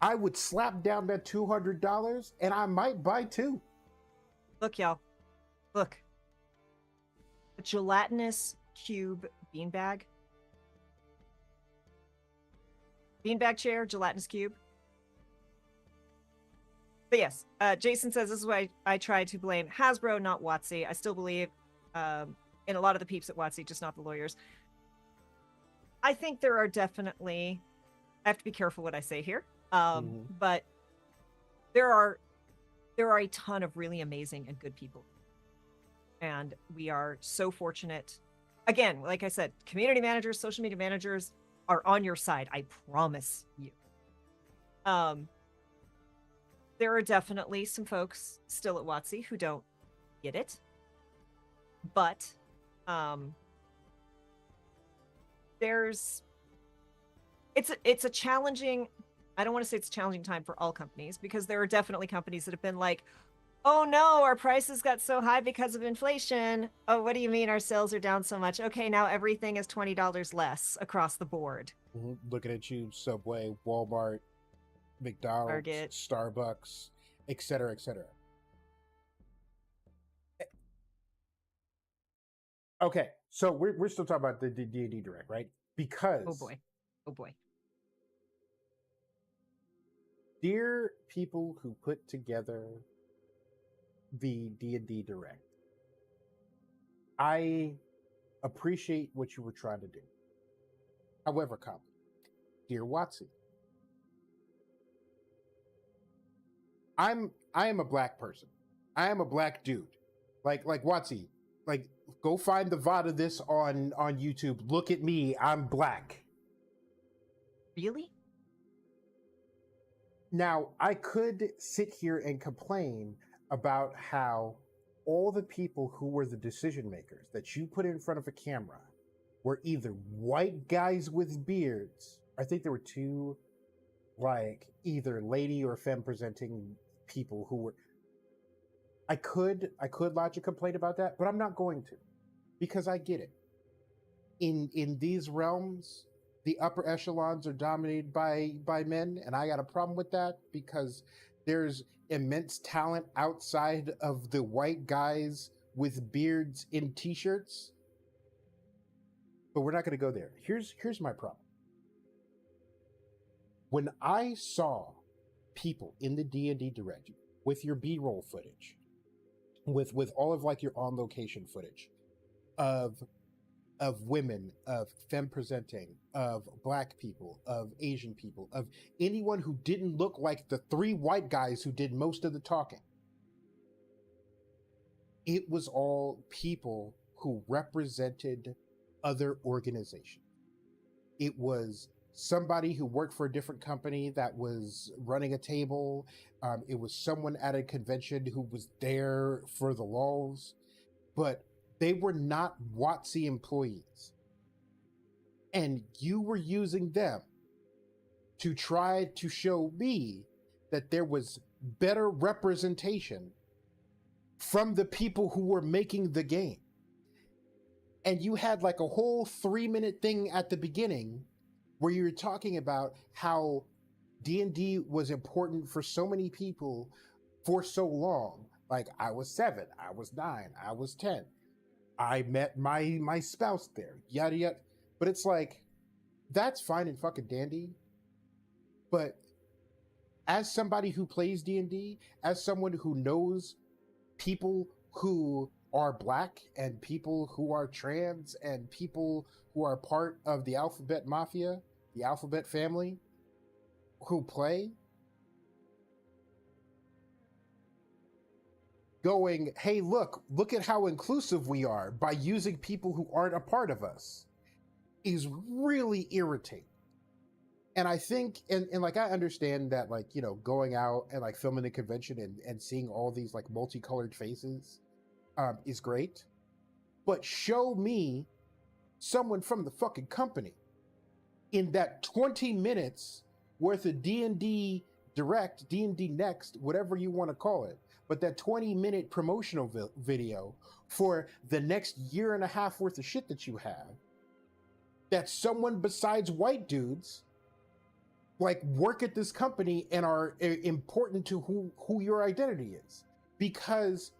I would slap down that $200 and I might buy 2. Look, y'all. Look. A gelatinous cube beanbag. Beanbag chair, gelatinous cube. But yes, Jason says this is why I try to blame Hasbro, not WotC. I still believe in a lot of the peeps at WotC, just not the lawyers. I think there are definitely, I have to be careful what I say here, but there are a ton of really amazing and good people. And we are so fortunate. Again, like I said, community managers, social media managers are on your side. I promise you. There are definitely some folks still at WotC who don't get it, but it's a challenging. I don't want to say it's a challenging time for all companies, because there are definitely companies that have been like, oh no, our prices got so high because of inflation. Oh, what do you mean our sales are down so much? Okay, now everything is $20 less across the board. Looking at you, Subway, Walmart, McDonald's, Target, Starbucks, etc., etc. Okay, so we're still talking about the D&D Direct, right? Because oh boy, dear people who put together the D&D Direct, I appreciate what you were trying to do. However, dear WotC, I am a black person. I am a black dude. Like WotC, like go find the VOD of this on YouTube. Look at me, I'm black. Really? Now, I could sit here and complain about how all the people who were the decision makers that you put in front of a camera were either white guys with beards. I think there were two, like, either lady or femme presenting people who were. I could lodge a complaint about that, but I'm not going to, because I get it. In these realms, the upper echelons are dominated by men, and I got a problem with that because there's immense talent outside of the white guys with beards in t-shirts. But we're not going to go there. Here's my problem. When I saw people in the D&D Direct with your B-roll footage, with all of like your on location footage of women, of femme presenting, of black people, of Asian people, of anyone who didn't look like the three white guys who did most of the talking. It was all people who represented other organizations. It was somebody who worked for a different company that was running a table. It was someone at a convention who was there for the lulz, but they were not WotC employees. And you were using them to try to show me that there was better representation from the people who were making the game. And you had like a whole 3-minute thing at the beginning where you were talking about how D&D was important for so many people for so long. Like, I was 7, I was 9, I was 10. I met my spouse there, yada yada. But it's like, that's fine and fucking dandy. But as somebody who plays D&D, as someone who knows people who are black and people who are trans and people who are part of the Alphabet Mafia, the Alphabet family, who play, going, hey, look at how inclusive we are by using people who aren't a part of us, is really irritating. And I think, and like, I understand that, like, you know, going out and like filming the convention and seeing all these like multicolored faces is great, but show me someone from the fucking company in that 20 minutes worth of D&D Direct, D&D Next, whatever you want to call it, but that 20-minute promotional video for the next year and a half worth of shit that you have, that someone besides white dudes like work at this company and are important to who your identity is. Because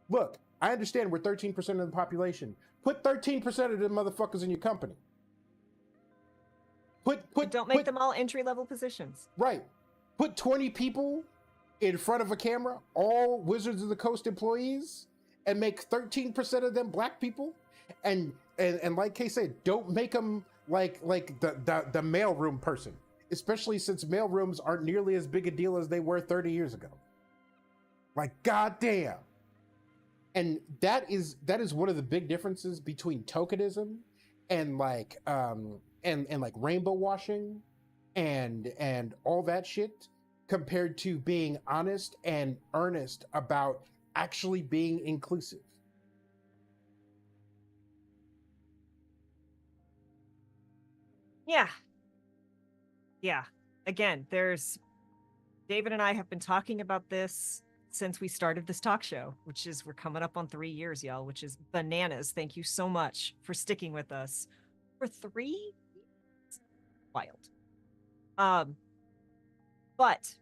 look, I understand we're 13% of the population. Put 13% of the motherfuckers in your company. Don't make them all entry-level positions. Right. Put 20 people in front of a camera, all Wizards of the Coast employees, and make 13% of them black people. And like Kay said, don't make them like the mailroom person, especially since mailrooms aren't nearly as big a deal as they were 30 years ago. Like, goddamn. And that is one of the big differences between tokenism and like and like rainbow washing and all that shit, compared to being honest and earnest about actually being inclusive. Yeah. Again, David and I have been talking about this since we started this talk show, which is, we're coming up on 3 years, y'all, which is bananas. Thank you so much for sticking with us for 3 years. Wild. But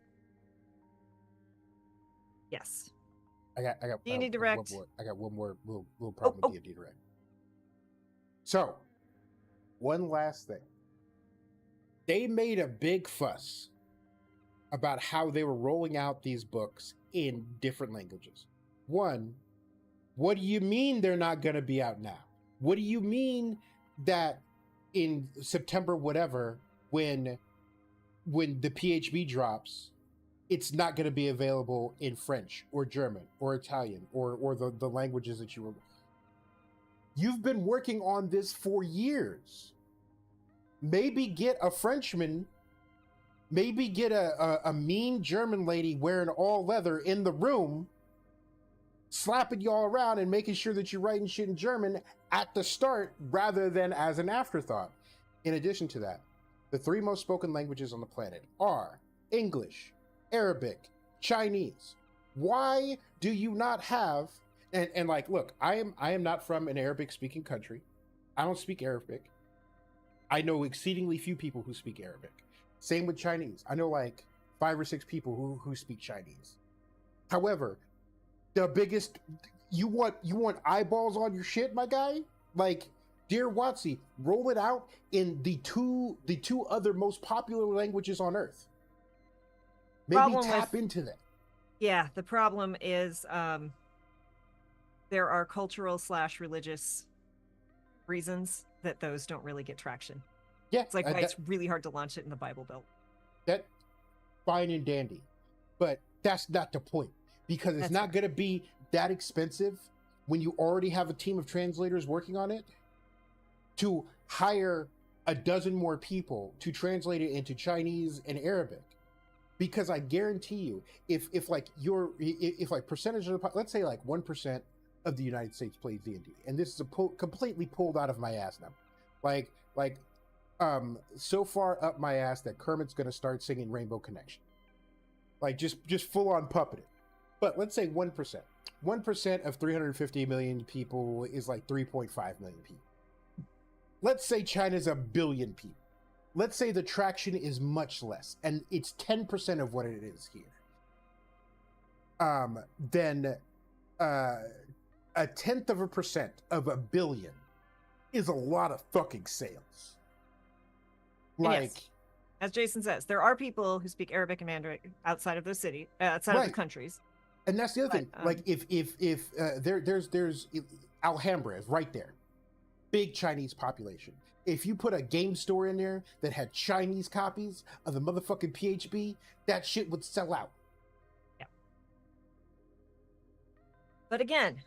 yes, I got D&D Direct. I got one more little problem with D&D Direct. So, one last thing. They made a big fuss about how they were rolling out these books in different languages. One, what do you mean they're not going to be out now? What do you mean that in September, whatever, when the PHB drops, it's not going to be available in French or German or Italian or the languages that you were. You've been working on this for years. Maybe get a Frenchman, maybe get a mean German lady wearing all leather in the room, slapping y'all around and making sure that you're writing shit in German at the start rather than as an afterthought. In addition to that, the 3 most spoken languages on the planet are English, Arabic, Chinese. Why do you not have and like, look, I am not from an Arabic speaking country. I don't speak Arabic. I know exceedingly few people who speak Arabic. Same with Chinese. I know like 5 or 6 people who speak Chinese. However, the biggest, you want eyeballs on your shit, my guy? Like, dear WotC, roll it out in the two other most popular languages on Earth. Maybe tap into that. Yeah, the problem is there are cultural / religious reasons that those don't really get traction. Yeah, it's like why it's really hard to launch it in the Bible Belt. That fine and dandy, but that's not the point, because it's not going to be that expensive when you already have a team of translators working on it to hire a dozen more people to translate it into Chinese and Arabic. Because I guarantee you, if like percentage of the, let's say like 1% of the United States plays D&D, and this is completely pulled out of my ass now, like so far up my ass that Kermit's gonna start singing Rainbow Connection, like just full on puppeted. But let's say 1% of 350 million people is like 3.5 million people. Let's say China's 1 billion people. Let's say the traction is much less, and it's 10% of what it is here. Then 0.1% of 1 billion is a lot of fucking sales. Like, yes, as Jason says, there are people who speak Arabic and Mandarin outside of the city, outside of the countries. And that's the other thing. Like, if there's Alhambra is right there, big Chinese population. If you put a game store in there that had Chinese copies of the motherfucking PHB, that shit would sell out. Yeah. But again,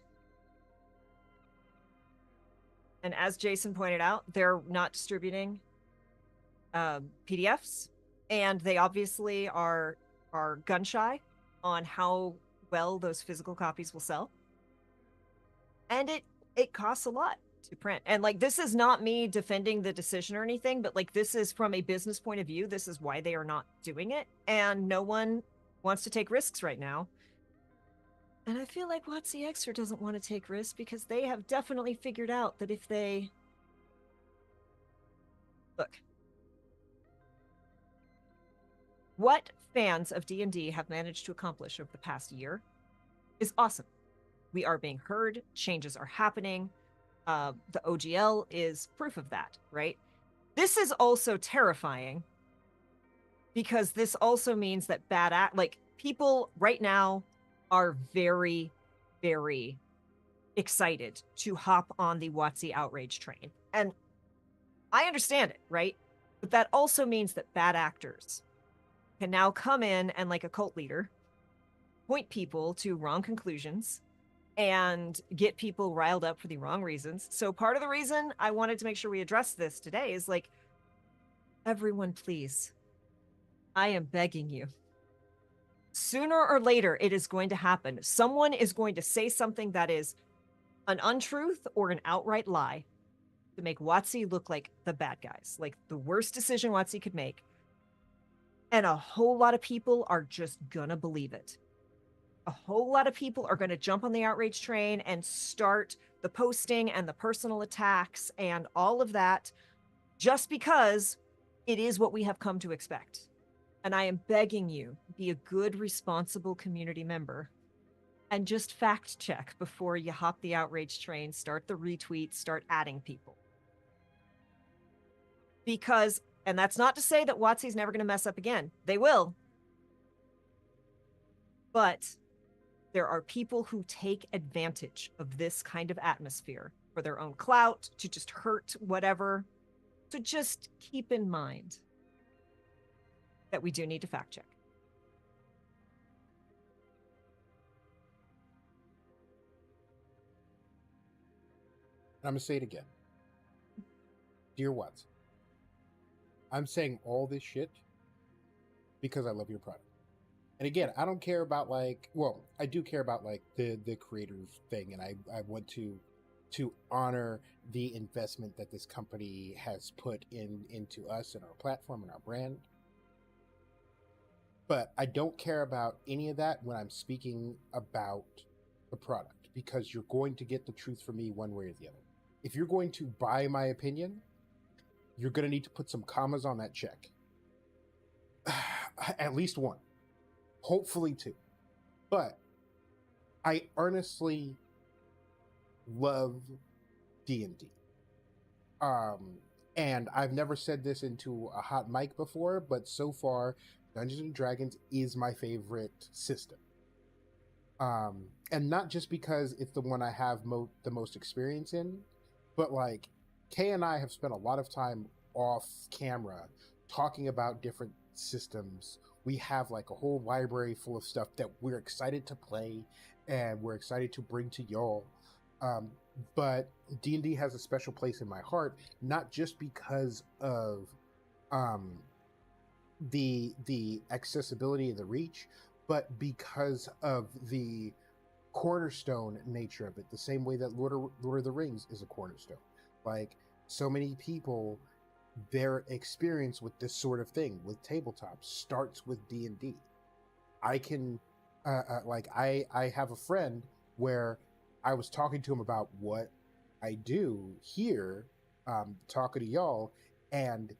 and as Jason pointed out, they're not distributing PDFs, and they obviously are gun shy on how well those physical copies will sell. And it costs a lot to print. And like, this is not me defending the decision or anything, but like, this is from a business point of view. This is why they are not doing it. And no one wants to take risks right now. And I feel like WotC Extra doesn't want to take risks because they have definitely figured out that if they look, what fans of D&D have managed to accomplish over the past year is awesome. We are being heard. Changes are happening. The OGL is proof of that, right? This is also terrifying because this also means that people right now are very, very excited to hop on the WotC outrage train. And I understand it, right? But that also means that bad actors can now come in and, like a cult leader, point people to wrong conclusions and get people riled up for the wrong reasons. So part of the reason I wanted to make sure we address this today is like, everyone, please, I am begging you. Sooner or later, it is going to happen. Someone is going to say something that is an untruth or an outright lie to make WotC look like the bad guys, like the worst decision WotC could make. And a whole lot of people are just gonna believe it. A whole lot of people are going to jump on the outrage train and start the posting and the personal attacks and all of that just because it is what we have come to expect. And I am begging you, be a good, responsible community member and just fact check before you hop the outrage train, start the retweets, start adding people. Because, and that's not to say that WotC's never going to mess up again. They will. But there are people who take advantage of this kind of atmosphere for their own clout, to just hurt whatever. So just keep in mind, that we do need to fact check. I'm going to say it again. Dear WotC, I'm saying all this shit because I love your product. And again, I don't care about like, well, I do care about like the creators thing, and I want to honor the investment that this company has put into us and our platform and our brand. But I don't care about any of that when I'm speaking about the product, because you're going to get the truth from me one way or the other. If you're going to buy my opinion, you're going to need to put some commas on that check. At least one. Hopefully two. But I earnestly love D&D. And I've never said this into a hot mic before, but so far, Dungeons and Dragons is my favorite system. And not just because it's the one I have the most experience in, but like Kay and I have spent a lot of time off camera talking about different systems. We have like a whole library full of stuff that we're excited to play and we're excited to bring to y'all. But D&D has a special place in my heart, not just because of the accessibility and the reach, but because of the cornerstone nature of it, the same way that Lord of the Rings is a cornerstone. Like, so many people, their experience with this sort of thing, with tabletops, starts with D&D. I can, I have a friend where I was talking to him about what I do here, talking to y'all, and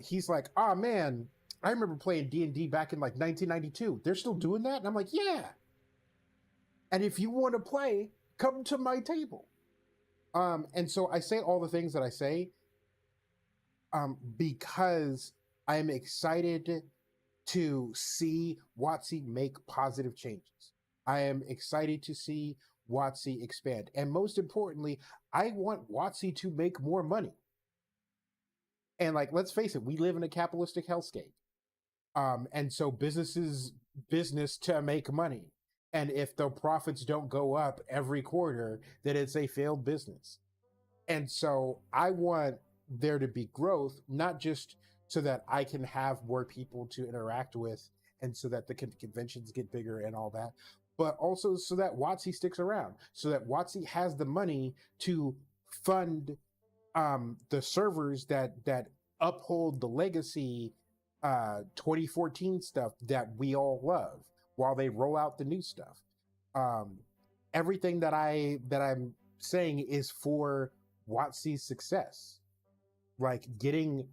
he's like, "Oh man, I remember playing D&D back in like 1992. They're still doing that?" And I'm like, "Yeah. And if you want to play, come to my table." And so I say all the things that I say because I'm excited to see WotC make positive changes. I am excited to see WotC expand. And most importantly, I want WotC to make more money. And like, let's face it, we live in a capitalistic hellscape. And so business to make money. And if the profits don't go up every quarter, then it's a failed business. And so I want there to be growth, not just so that I can have more people to interact with and so that the conventions get bigger and all that, but also so that WotC sticks around, so that WotC has the money to fund the servers that uphold the legacy 2014 stuff that we all love while they roll out the new stuff. Everything that I'm saying is for WotC's success. Like, getting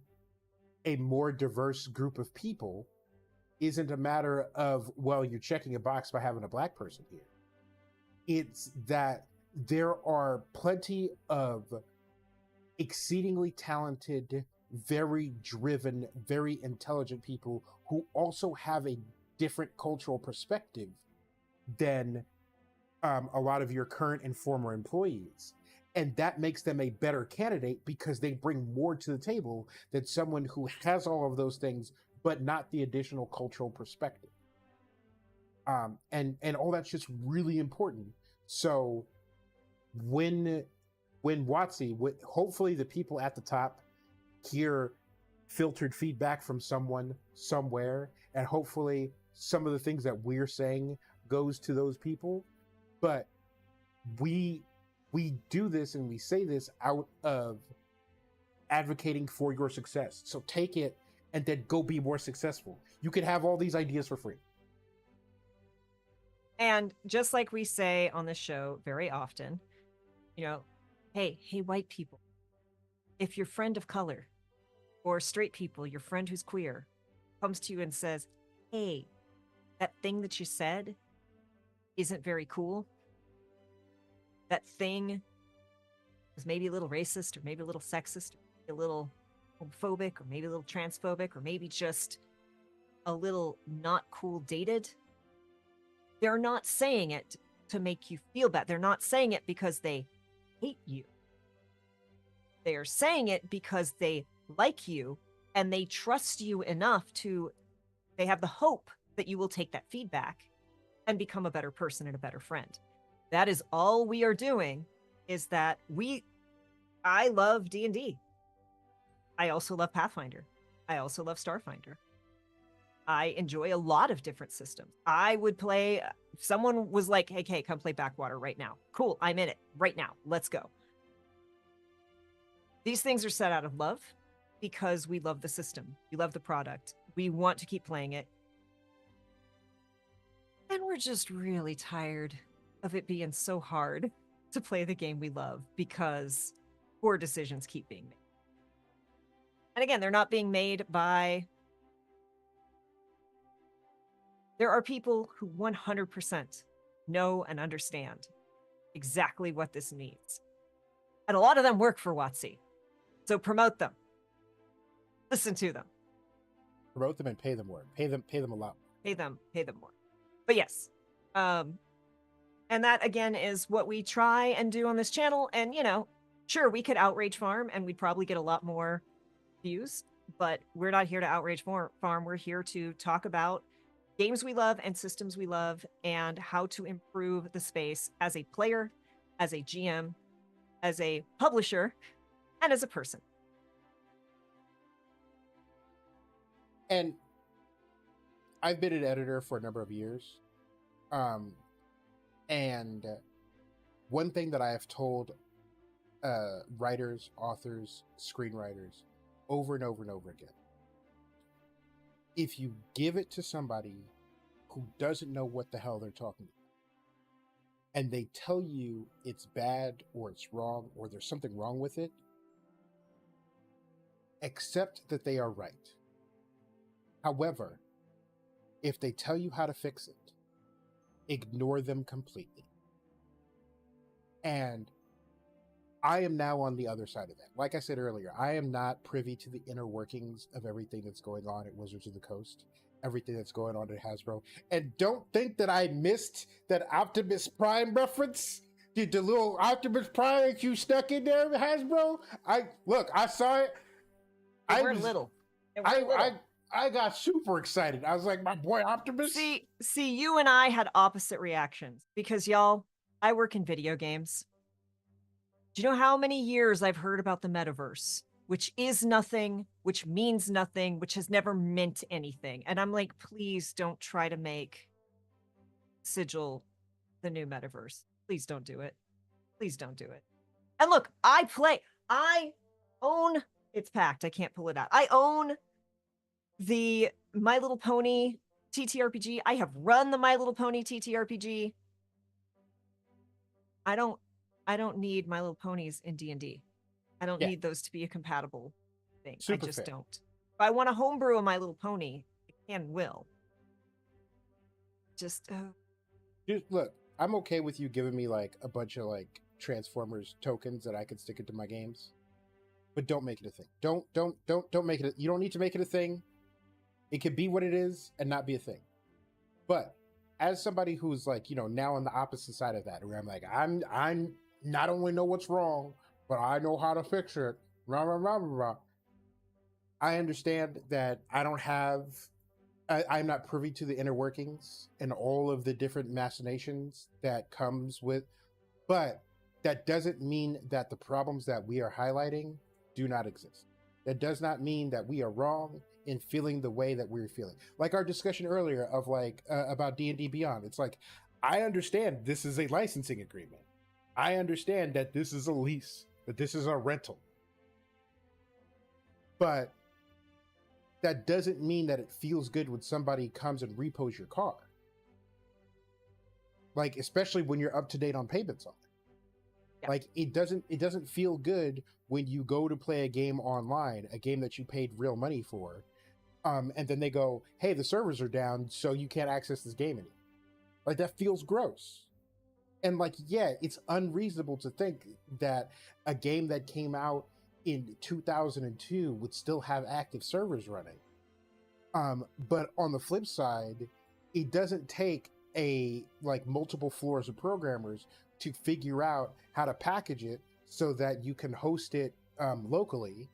a more diverse group of people isn't a matter of, well, you're checking a box by having a black person here. It's that there are plenty of exceedingly talented, very driven, very intelligent people who also have a different cultural perspective than a lot of your current and former employees. And that makes them a better candidate because they bring more to the table than someone who has all of those things, but not the additional cultural perspective. And all that's just really important. So when WotC, hopefully the people at the top hear filtered feedback from someone somewhere, and hopefully some of the things that we're saying goes to those people. But we do this and we say this out of advocating for your success. So take it and then go be more successful. You can have all these ideas for free. And just like we say on the show very often, you know, hey, white people, if your friend of color or straight people, your friend who's queer, comes to you and says, hey, that thing that you said isn't very cool. That thing was maybe a little racist, or maybe a little sexist, or maybe a little homophobic, or maybe a little transphobic, or maybe just a little not cool dated. They're not saying it to make you feel bad. They're not saying it because they hate you. They are saying it because they like you and they trust you enough to, they have the hope that you will take that feedback and become a better person and a better friend. That is all we are doing, is that I love D&D. I also love Pathfinder. I also love Starfinder. I enjoy a lot of different systems. I would play, if someone was like, hey, come play Backwater right now. Cool, I'm in it right now. Let's go. These things are set out of love because we love the system. We love the product. We want to keep playing it. And we're just really tired of it being so hard to play the game we love because poor decisions keep being made. And again, they're not being made by... There are people who 100% know and understand exactly what this needs. And a lot of them work for WotC. So promote them. Listen to them. Promote them and pay them more. Pay them a lot. Pay them more. But yes. And that again is what we try and do on this channel. And sure, we could outrage farm and we'd probably get a lot more views, but we're not here to outrage farm. We're here to talk about games we love and systems we love and how to improve the space as a player, as a GM, as a publisher, and as a person. And I've been an editor for a number of years. And one thing that I have told writers, authors, screenwriters over and over and over again, if you give it to somebody who doesn't know what the hell they're talking about, and they tell you it's bad or it's wrong or there's something wrong with it, accept that they are right. However, if they tell you how to fix it, ignore them completely. And I am now on the other side of that. Like I said earlier, I am not privy to the inner workings of everything that's going on at Wizards of the Coast, everything that's going on at Hasbro. And don't think that I missed that Optimus Prime reference. The little Optimus Prime that you stuck in there, Hasbro. I saw it. They were little. I got super excited. I was like, my boy Optimus. See, you and I had opposite reactions because, y'all, I work in video games. Do you know how many years I've heard about the metaverse, which is nothing, which means nothing, which has never meant anything? And I'm like, please don't try to make Sigil the new metaverse. Please don't do it. Please don't do it. And look, I own, it's packed. I can't pull it out. I own the My Little Pony TTRPG. I have run the My Little Pony TTRPG. I don't need My Little Ponies in D&D. I don't need those to be a compatible thing. Super I just fair. don't. If I want to homebrew a My Little Pony, I can and will. Just look, I'm okay with you giving me like a bunch of like Transformers tokens that I could stick into my games, but don't make it a thing. Don't make it. You don't need to make it a thing. It could be what it is and not be a thing. But as somebody who's like, now on the opposite side of that, where I'm like, I'm not only know what's wrong, but I know how to fix it. Rah, rah, rah, rah. I understand that I'm not privy to the inner workings and all of the different machinations that comes with, but that doesn't mean that the problems that we are highlighting do not exist. That does not mean that we are wrong in feeling the way that we're feeling. Like our discussion earlier of like about D&D Beyond. It's like, I understand this is a licensing agreement. I understand that this is a lease, that this is a rental. But that doesn't mean that it feels good when somebody comes and repos your car. Like, especially when you're up to date on payments on it. Yeah. Like, it doesn't feel good when you go to play a game online, a game that you paid real money for, and then they go, hey, the servers are down, so you can't access this game anymore. Like, that feels gross. And like, yeah, it's unreasonable to think that a game that came out in 2002 would still have active servers running. But on the flip side, it doesn't take multiple floors of programmers to figure out how to package it so that you can host it locally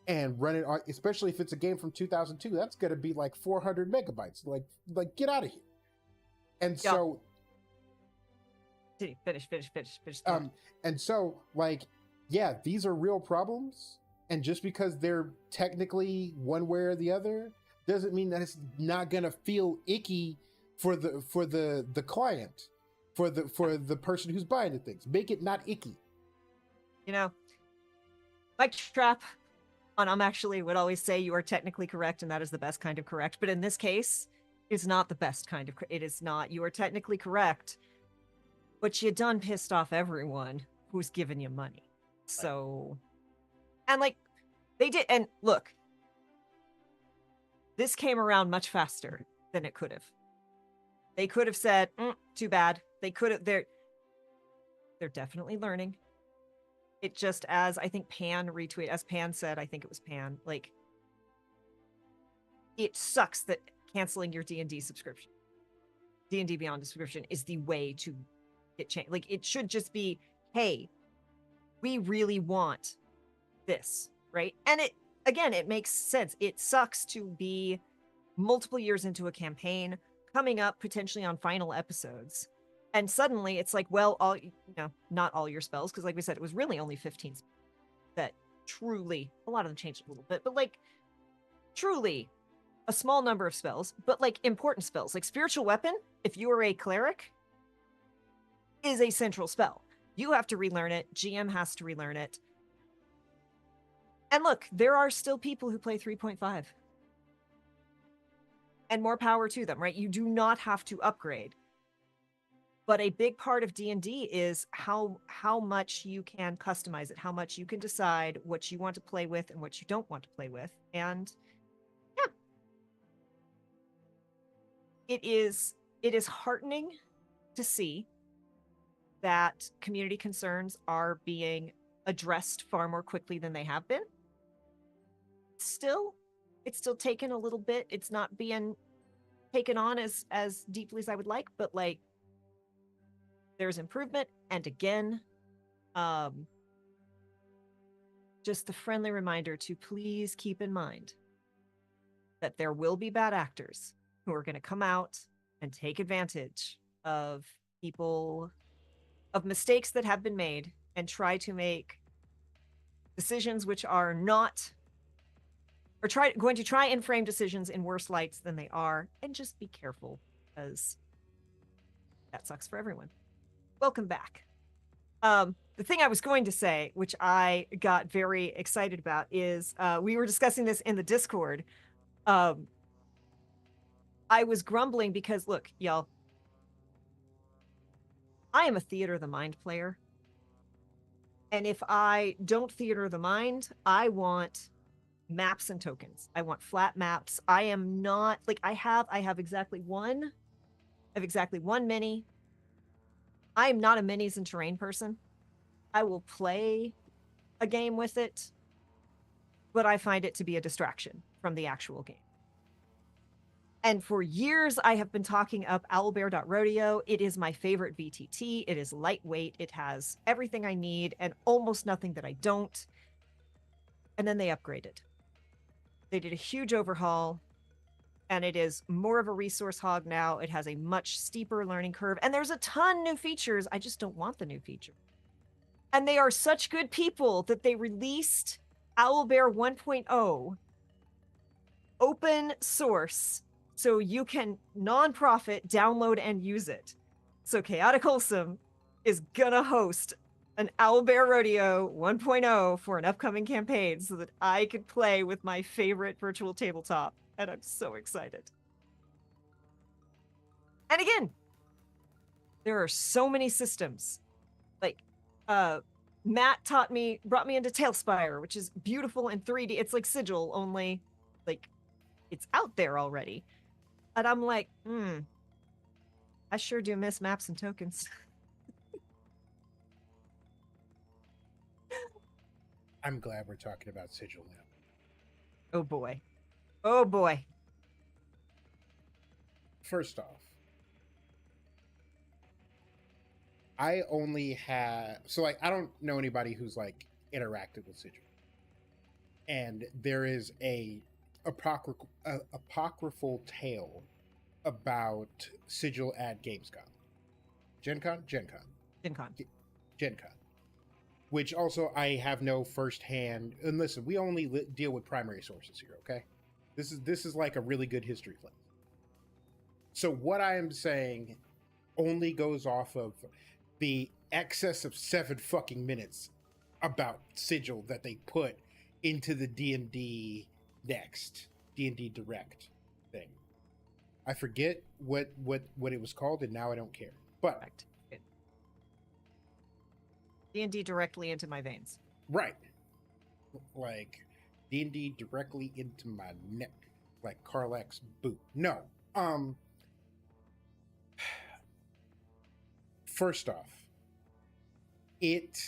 and run it on, especially if it's a game from 2002, that's going to be like 400 megabytes. Like get out of here. And Yeah. so Finish. and so like, yeah, these are real problems. And just because they're technically one way or the other doesn't mean that it's not going to feel icky for the client, for the person who's buying the things. Make it not icky. You know, Mike Trap on I'm actually would always say you are technically correct, and that is the best kind of correct. But in this case, it's not the best kind of. It is not. You are technically correct, but you done pissed off everyone who's giving you money. So, and like they did, and look, this came around much faster than it could have. They could have said, "Too bad." They could have. They're definitely learning. It just, as I think Pan retweeted, as Pan said, I think it was Pan, like, it sucks that canceling your D&D subscription, D&D Beyond subscription, is the way to get changed. Like, it should just be, hey, we really want this, right? And it, again, it makes sense. It sucks to be multiple years into a campaign, coming up potentially on final episodes, and suddenly it's like, well, all, not all your spells, because like we said, it was really only 15 that truly, a lot of them changed a little bit, but like truly a small number of spells, but like important spells, like spiritual weapon, if you are a cleric, is a central spell. You have to relearn it. GM has to relearn it. And look, there are still people who play 3.5. And more power to them, right? You do not have to upgrade. But a big part of D&D is how much you can customize it, how much you can decide what you want to play with and what you don't want to play with. And yeah, it is heartening to see that community concerns are being addressed far more quickly than they have been. Still, it's still taken a little bit. It's not being taken on as deeply as I would like, but like, there's improvement. And again, just the friendly reminder to please keep in mind that there will be bad actors who are going to come out and take advantage of people, of mistakes that have been made, and try to make decisions which are not, or going to try and frame decisions in worse lights than they are. And just be careful, because that sucks for everyone. Welcome back. The thing I was going to say, which I got very excited about, is we were discussing this in the Discord. I was grumbling because, look, y'all, I am a theater of the mind player. And if I don't theater of the mind, I want maps and tokens. I want flat maps. I am not, like, I have exactly one. I have exactly one mini. I am not a minis and terrain person. I will play a game with it, but I find it to be a distraction from the actual game. And for years, I have been talking up owlbear.rodeo. It is my favorite VTT. It is lightweight. It has everything I need and almost nothing that I don't. And then they upgraded. They did a huge overhaul, and it is more of a resource hog now. It has a much steeper learning curve, and there's a ton new features. I just don't want the new feature. And they are such good people that they released Owlbear 1.0 open source, so you can nonprofit download and use it. So Chaotic Wholesome is gonna host an Owlbear Rodeo 1.0 for an upcoming campaign so that I could play with my favorite virtual tabletop. And I'm so excited. And again, there are so many systems. Like, Matt brought me into Tailspire, which is beautiful in 3D. It's like Sigil, only like it's out there already. And I'm like, I sure do miss maps and tokens. I'm glad we're talking about Sigil now. Oh boy. Oh boy. First off, I only have, so like, I don't know anybody who's like interacted with Sigil. and there is apocryphal tale about Sigil at Gamescom. Gen Con? Gen Con. Gen Con. Gen Con. Which also I have no firsthand. And listen, we only deal with primary sources here, okay? This is like a really good history class. So what I am saying only goes off of the excess of 7 fucking minutes about Sigil that they put into the D&D Next, D&D Direct thing. I forget what it was called, and now I don't care. But D&D directly into my veins. Right. Like D&D directly into my neck, like Carlax's boot. No. First off, it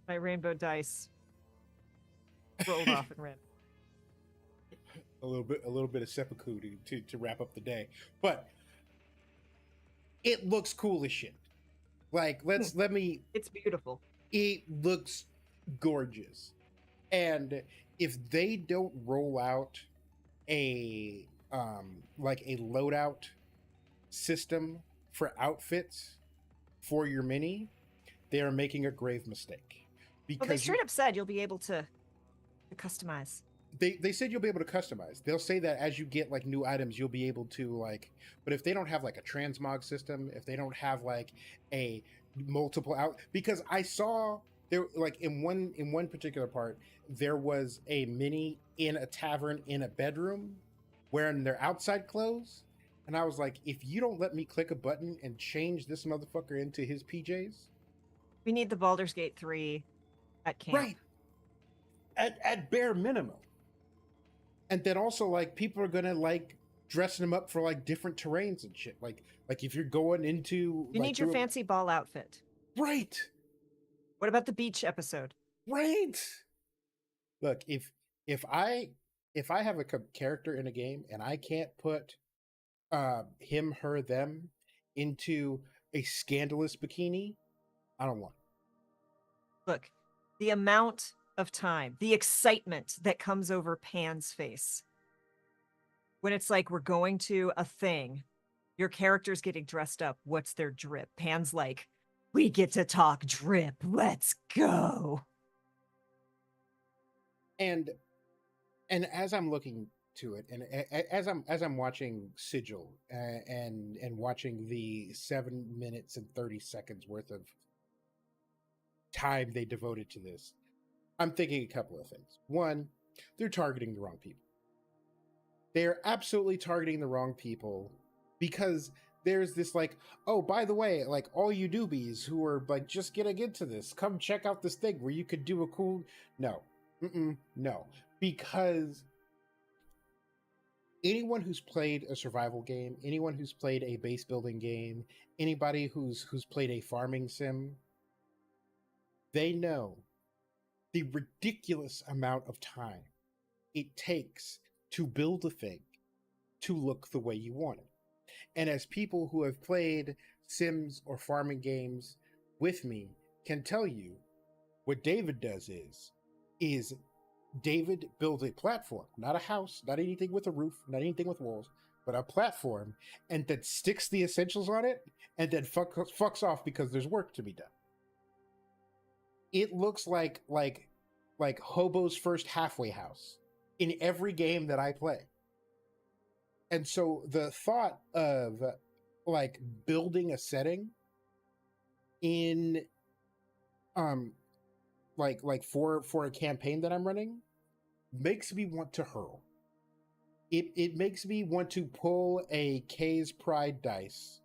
My rainbow dice rolled off and ran. a little bit of seppuku to wrap up the day. But it looks cool as shit. Like let me It's beautiful. It looks gorgeous. And if they don't roll out a like a loadout system for outfits for your mini, they are making a grave mistake. Because they straight up said you'll be able to customize. They said you'll be able to customize. They'll say that as you get like new items, you'll be able to like. But if they don't have like a transmog system, if they don't have like a multiple out, because I saw there like in one particular part there was a mini in a tavern in a bedroom wearing their outside clothes, and I was like, if you don't let me click a button and change this motherfucker into his PJs, we need the Baldur's Gate 3 at camp. Right. At bare minimum. And then also like people are gonna like dressing them up for like different terrains and shit. Like if you're going into you need your fancy ball outfit. Right. What about the beach episode? Right. Look, if I have a character in a game and I can't put him, her, them into a scandalous bikini, I don't want it. Look, the amount of time, the excitement that comes over Pan's face when it's like we're going to a thing, your character's getting dressed up. What's their drip? Pan's like, we get to talk drip. Let's go. And as I'm looking to it, and as I'm watching Sigil and watching the 7 minutes and 30 seconds worth of time they devoted to this, I'm thinking a couple of things. One, they're targeting the wrong people. They're absolutely targeting the wrong people because there's this like, oh, by the way, like all you newbies who are like just getting into this, come check out this thing where you could do a cool. No, no, because anyone who's played a survival game, anyone who's played a base building game, anybody who's played a farming sim, they know the ridiculous amount of time it takes to build a thing to look the way you want it. And as people who have played sims or farming games with me can tell you, what David does is David builds a platform, not a house, not anything with a roof, not anything with walls, but a platform, and then sticks the essentials on it and then fucks off because there's work to be done. It looks like Hobo's first halfway house in every game that I play. And so the thought of like building a setting in like for a campaign that I'm running makes me want to hurl. It makes me want to pull a K's Pride dice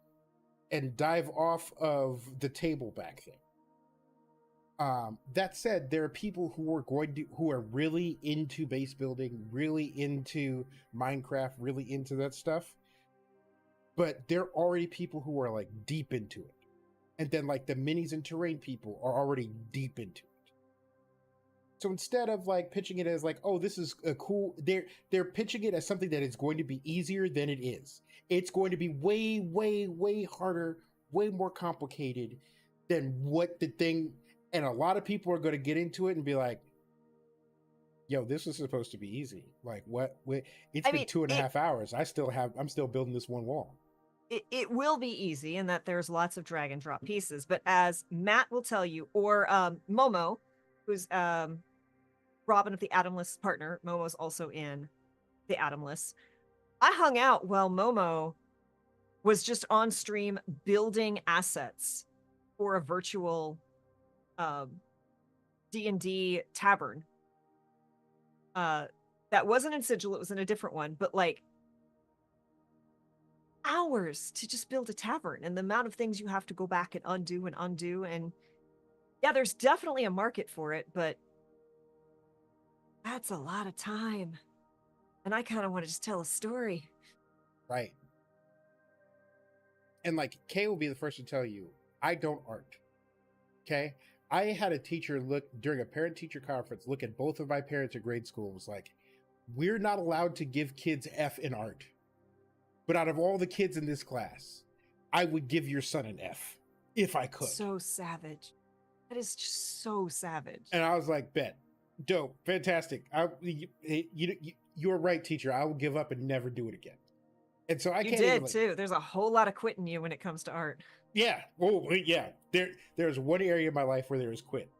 and dive off of the table back thing. That said, there are people who are really into base building, really into Minecraft, really into that stuff. But there are already people who are like deep into it. And then like the minis and terrain people are already deep into it. So instead of like pitching it as like, oh, this is a cool, they're pitching it as something that is going to be easier than it is. It's going to be way, way, way harder, way more complicated then what the thing, and a lot of people are going to get into it and be like, yo, this was supposed to be easy. Like what it's I been mean, 2.5 hours. I'm still building this one wall. it will be easy in that there's lots of drag and drop pieces, but as Matt will tell you, or Momo, who's Robin of the Atomless partner, Momo's also in the Atomless. I hung out while Momo was just on stream building assets for a virtual um, D&D tavern. That wasn't in Sigil, it was in a different one, but like hours to just build a tavern and the amount of things you have to go back and undo. And yeah, there's definitely a market for it, but that's a lot of time. And I kind of want to just tell a story. Right. And like Kay will be the first to tell you, I don't art. Okay. I had a teacher look during a parent teacher conference, look at both of my parents at grade school, was like, we're not allowed to give kids F in art. But out of all the kids in this class, I would give your son an F if I could. So savage. That is just so savage. And I was like, bet. Dope. Fantastic. You're right, teacher. I will give up and never do it again. And so you did too. There's a whole lot of quitting you when it comes to art. Yeah. Oh, yeah. There's one area of my life where there is quit.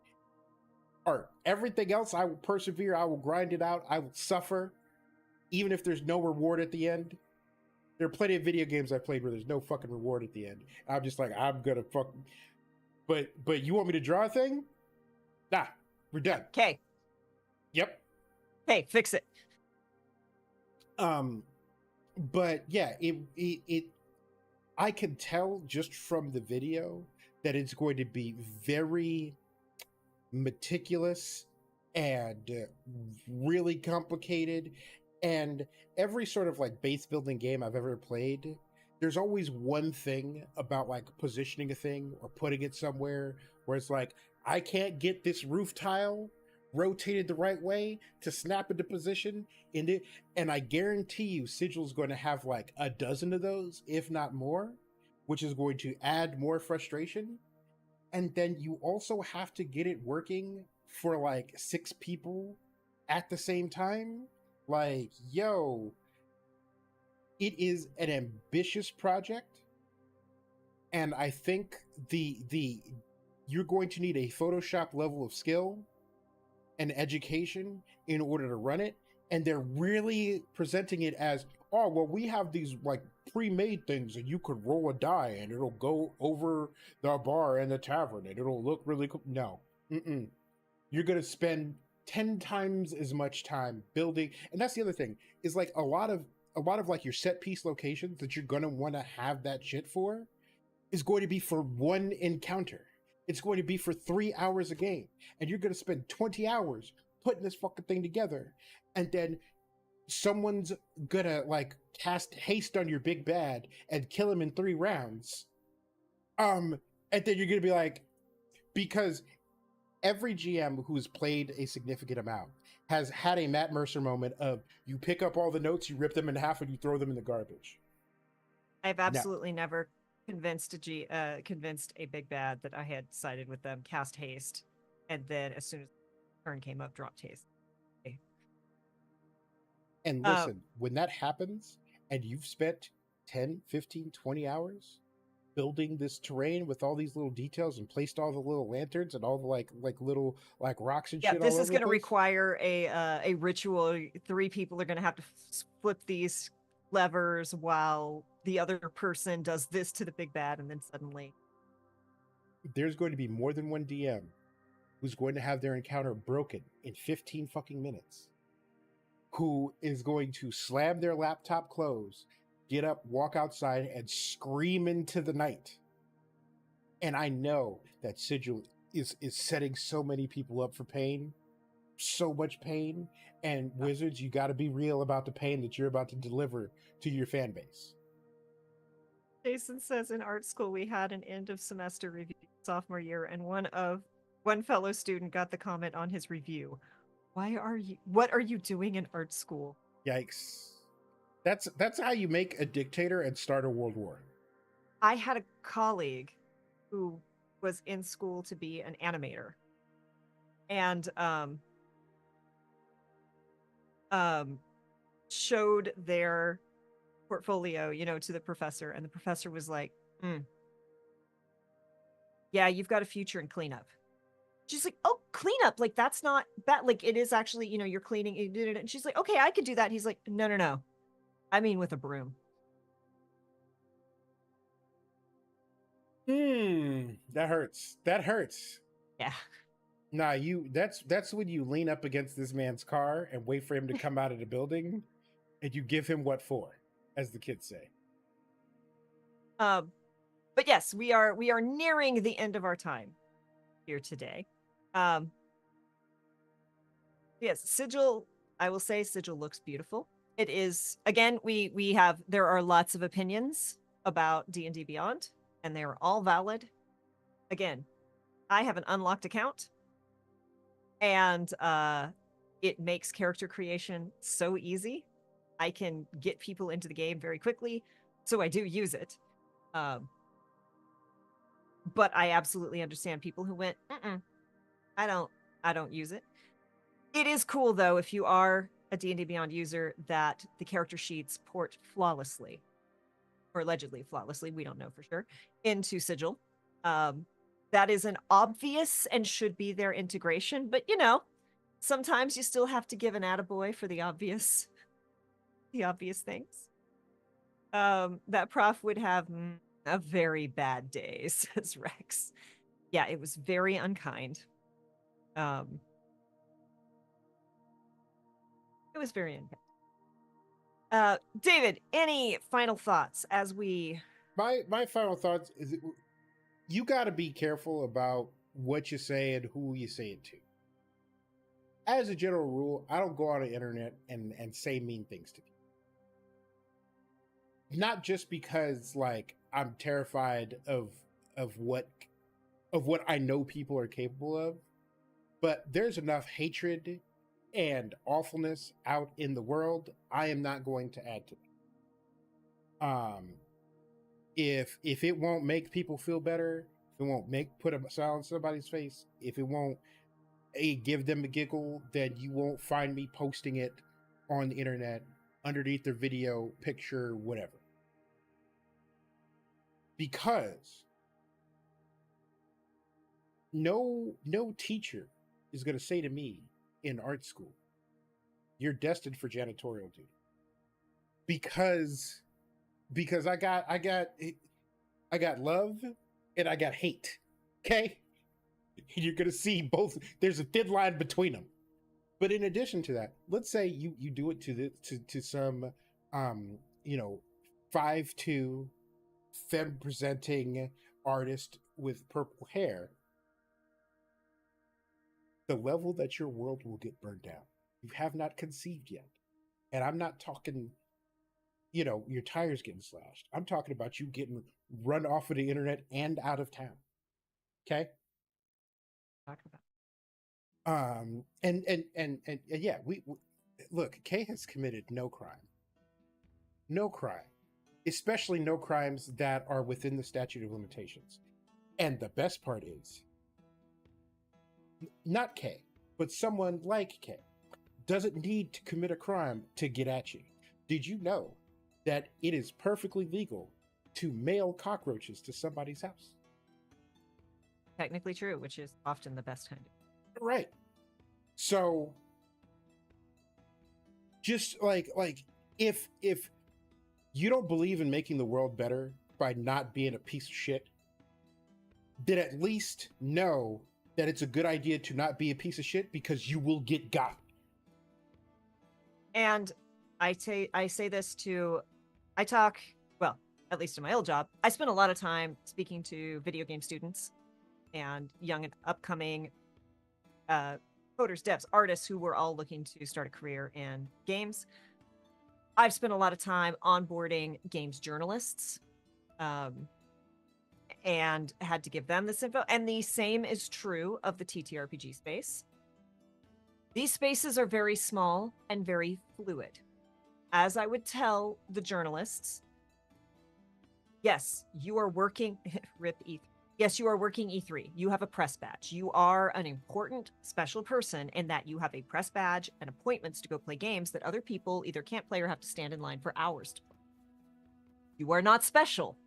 Art. Everything else, I will persevere. I will grind it out. I will suffer, even if there's no reward at the end. There are plenty of video games I played where there's no fucking reward at the end. I'm just like, I'm gonna fuck. But you want me to draw a thing? Nah, we're done. Okay. Yep. Hey, fix it. But yeah, it I can tell just from the video that it's going to be very meticulous and really complicated. And every sort of like base building game I've ever played, there's always one thing about like positioning a thing or putting it somewhere where it's like, I can't get this roof tile rotated the right way to snap into position in it. And I guarantee you Sigil's going to have like a dozen of those, if not more, which is going to add more frustration. And then you also have to get it working for like 6 people at the same time. Like, yo, it is an ambitious project. And I think you're going to need a Photoshop level of skill and education in order to run it. And they're really presenting it as, oh, well, we have these like pre-made things and you could roll a die and it'll go over the bar in the tavern and it'll look really cool. No, you're going to spend 10 times as much time building. And that's the other thing is like a lot of like your set piece locations that you're going to want to have that shit for is going to be for one encounter. It's going to be for 3 hours a game. And you're going to spend 20 hours putting this fucking thing together. And then someone's gonna like cast haste on your big bad and kill him in 3 rounds. And then you're gonna be like, because every GM who's played a significant amount has had a Matt Mercer moment of you pick up all the notes, you rip them in half, and you throw them in the garbage. I've absolutely never convinced a big bad that I had sided with them, cast haste, and then as soon as the turn came up, dropped haste. And listen, when that happens and you've spent 10, 15, 20 hours building this terrain with all these little details and placed all the little lanterns and all the like little like rocks and shit. Yeah, this is going to require a ritual. 3 people are going to have to flip these levers while the other person does this to the big bad, and then suddenly there's going to be more than one DM who's going to have their encounter broken in 15 fucking minutes, who is going to slam their laptop close, get up, walk outside, and scream into the night. And I know that Sigil is setting so many people up for pain, so much pain. And Wizards, you got to be real about the pain that you're about to deliver to your fan base. Jason says in art school we had an end of semester review sophomore year, and one fellow student got the comment on his review, what are you doing in art school? Yikes. That's how you make a dictator and start a world war. I had a colleague who was in school to be an animator, and showed their portfolio, to the professor, and the professor was like, yeah, you've got a future in cleanup. She's like, oh, cleanup, like that's not bad, like it is actually, you're cleaning, and she's like, okay, I could do that. He's like, no, I mean with a broom. That hurts. That hurts. Yeah. Nah, that's when you lean up against this man's car and wait for him to come out of the building, and you give him what for, as the kids say. But yes, we are nearing the end of our time here today. Yes, Sigil, I will say Sigil looks beautiful. It is, again, there are lots of opinions about D&D Beyond, and they are all valid. Again, I have an unlocked account, and it makes character creation so easy. I can get people into the game very quickly, so I do use it. But I absolutely understand people who went, I don't use it. It is cool though, if you are a D&D Beyond user, that the character sheets port flawlessly, or allegedly flawlessly, we don't know for sure, into Sigil. That is an obvious and should be their integration, but sometimes you still have to give an attaboy for the obvious things. That prof would have a very bad day, says Rex. Yeah, it was very unkind. It was very unkind. David, any final thoughts as we... My final thoughts is you got to be careful about what you say and who you say it to. As a general rule, I don't go on the internet and say mean things to people. Not just because like I'm terrified of what I know people are capable of, but there's enough hatred and awfulness out in the world. I am not going to add to that. If it won't make people feel better, if it won't put a smile on somebody's face, if it won't give them a giggle, then you won't find me posting it on the internet underneath their video, picture, whatever. Because no teacher is going to say to me in art school, you're destined for janitorial duty. Because I got love and I got hate. Okay? You're going to see both. There's a thin line between them. But in addition to that, let's say you do it to some 5'2" femme presenting artist with purple hair. The level that your world will get burned down. You have not conceived yet. And I'm not talking, your tires getting slashed. I'm talking about you getting run off of the internet and out of town. Okay? Talk about. And yeah, we look, Kay has committed no crime. No crime. Especially no crimes that are within the statute of limitations. And the best part is, not Kay, but someone like Kay doesn't need to commit a crime to get at you. Did you know that it is perfectly legal to mail cockroaches to somebody's house? Technically true, which is often the best kind of. Right. So just like if you don't believe in making the world better by not being a piece of shit, then at least know that it's a good idea to not be a piece of shit, because you will get got. And I say this to, I talk, well, at least in my old job, I spent a lot of time speaking to video game students and young and upcoming coders, devs, artists who were all looking to start a career in games. I've spent a lot of time onboarding games journalists, and had to give them this info. And the same is true of the TTRPG space. These spaces are very small and very fluid. As I would tell the journalists, yes, you are working, rip E3, Yes, you are working E3. You have a press badge. You are an important special person in that you have a press badge and appointments to go play games that other people either can't play or have to stand in line for hours to play. You are not special.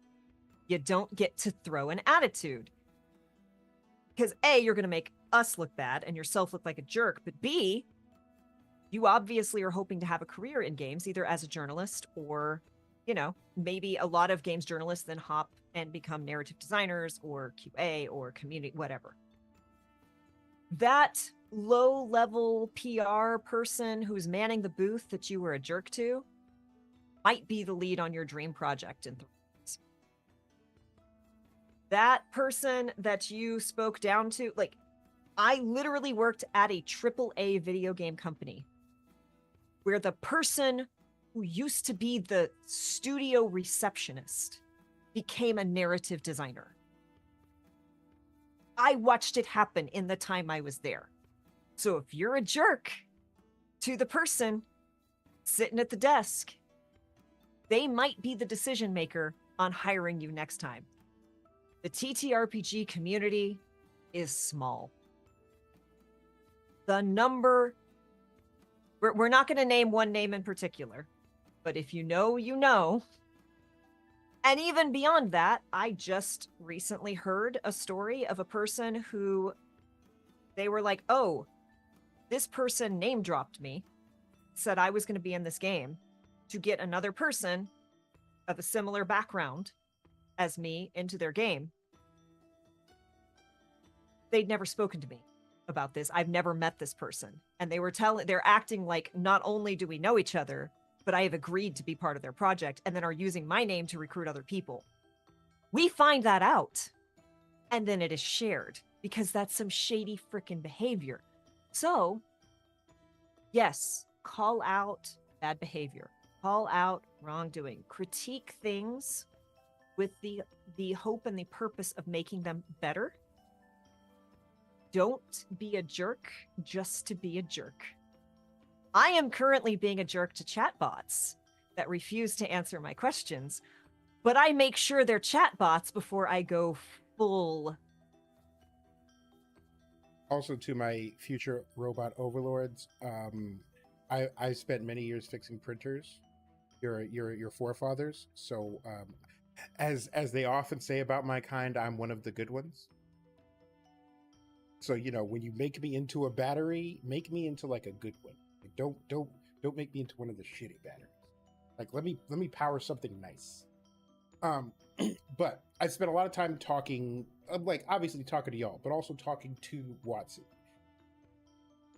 You don't get to throw an attitude. Because A, you're going to make us look bad and yourself look like a jerk, but B, you obviously are hoping to have a career in games, either as a journalist or, you know, maybe a lot of games journalists then hop and become narrative designers or QA or community, whatever. That low-level PR person who's manning the booth that you were a jerk to might be the lead on your dream project in 3 years. That person that you spoke down to, like, I literally worked at a AAA video game company where the person who used to be the studio receptionist became a narrative designer. I watched it happen in the time I was there. So if you're a jerk to the person sitting at the desk, they might be the decision maker on hiring you next time. The TTRPG community is small. The number, we're not going to name one name in particular, but if you know, you know. And even beyond that, I just recently heard a story of a person who they were like, oh, this person name dropped me, said I was going to be in this game to get another person of a similar background as me into their game. They'd never spoken to me about this. I've never met this person. And they're acting like not only do we know each other, but I have agreed to be part of their project and then are using my name to recruit other people. We find that out and then it is shared because that's some shady frickin' behavior. So, yes, call out bad behavior, call out wrongdoing, critique things with the hope and the purpose of making them better. Don't be a jerk just to be a jerk. I am currently being a jerk to chatbots that refuse to answer my questions, but I make sure they're chatbots before I go full. Also, to my future robot overlords, I spent many years fixing printers. Your forefathers. So, as they often say about my kind, I'm one of the good ones. So, you know, when you make me into a battery, make me into like a good one. Like, don't make me into one of the shitty batteries. Like, let me power something nice. But I spent a lot of time talking, like obviously talking to y'all, but also talking to WotC.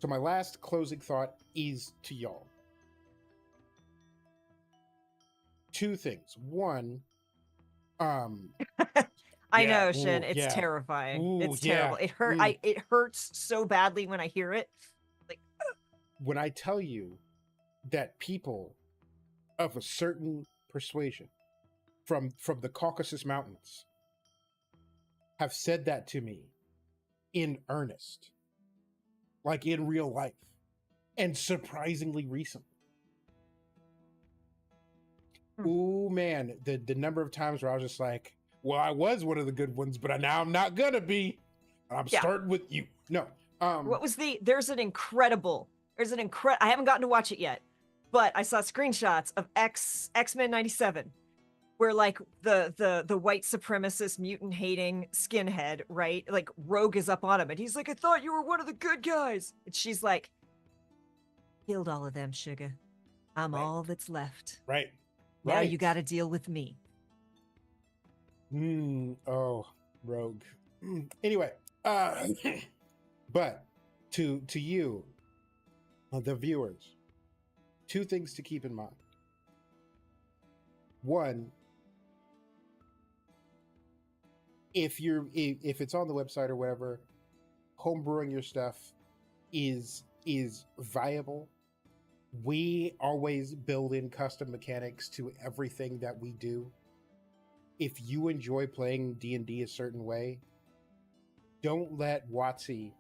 So my last closing thought is to y'all. 2 things. One, I yeah, know, Shin. ooh, It's yeah. terrifying. Ooh, It's yeah. terrible. It hurts so badly when I hear it. Like, when I tell you that people of a certain persuasion from the Caucasus Mountains have said that to me in earnest, like in real life, and surprisingly recently. Ooh, man, the number of times where I was just like, well, I was one of the good ones, but now I'm not gonna be. I'm starting with you. No. What was there's an incredible, I haven't gotten to watch it yet, but I saw screenshots of X-Men 97, where like the white supremacist mutant hating skinhead, right? Like Rogue is up on him and he's like, I thought you were one of the good guys. And she's like, killed all of them, sugar. I'm all that's left. Right. Now you got to deal with me. Oh, Rogue. Anyway, but to you, the viewers, 2 things to keep in mind. One, if it's on the website or whatever, homebrewing your stuff is viable. We always build in custom mechanics to everything that we do. If you enjoy playing D&D a certain way, don't let WotC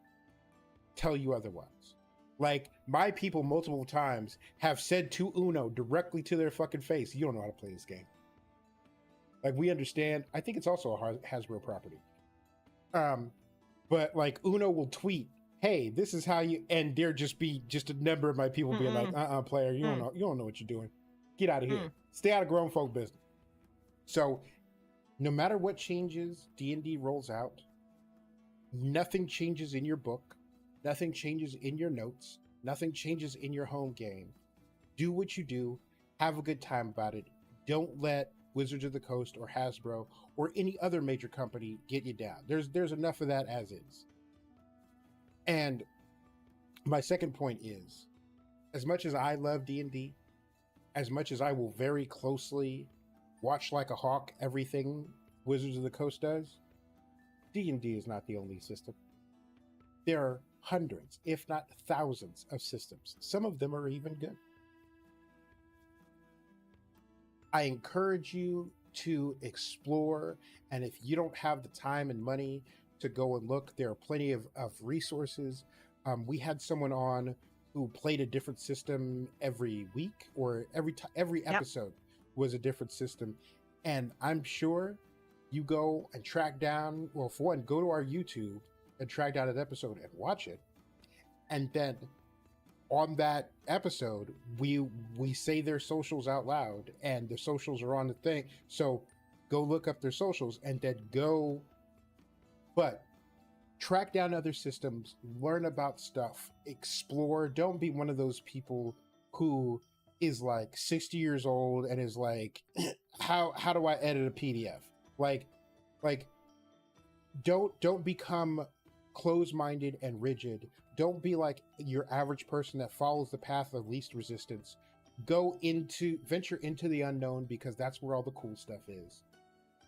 tell you otherwise. Like, my people multiple times have said to Uno directly to their fucking face, you don't know how to play this game. Like, we understand. I think it's also a Hasbro property. But like Uno will tweet, "Hey, this is how you," and there just be just a number of my people being like, player, you don't know what you're doing. Get out of here. Stay out of grown folk business." So no matter what changes D&D rolls out, nothing changes in your book, nothing changes in your notes, nothing changes in your home game. Do what you do, have a good time about it. Don't let Wizards of the Coast or Hasbro or any other major company get you down. There's enough of that as is. And my second point is, as much as I love D&D, as much as I will very closely watch like a hawk everything Wizards of the Coast does, D&D is not the only system. There are hundreds, if not thousands, of systems. Some of them are even good. I encourage you to explore, and if you don't have the time and money to go and look, there are plenty of resources. We had someone on who played a different system every week, or every episode was a different system. And I'm sure you go and track down, well, for one, go to our YouTube and track down an episode and watch it. And then on that episode, we say their socials out loud, and the socials are on the thing. So go look up their socials and then go, but track down other systems, learn about stuff, explore. Don't be one of those people who is like 60 years old and is like, how do I edit a PDF? Like don't become closed-minded and rigid. Don't be like your average person that follows the path of least resistance. Venture into the unknown, because that's where all the cool stuff is.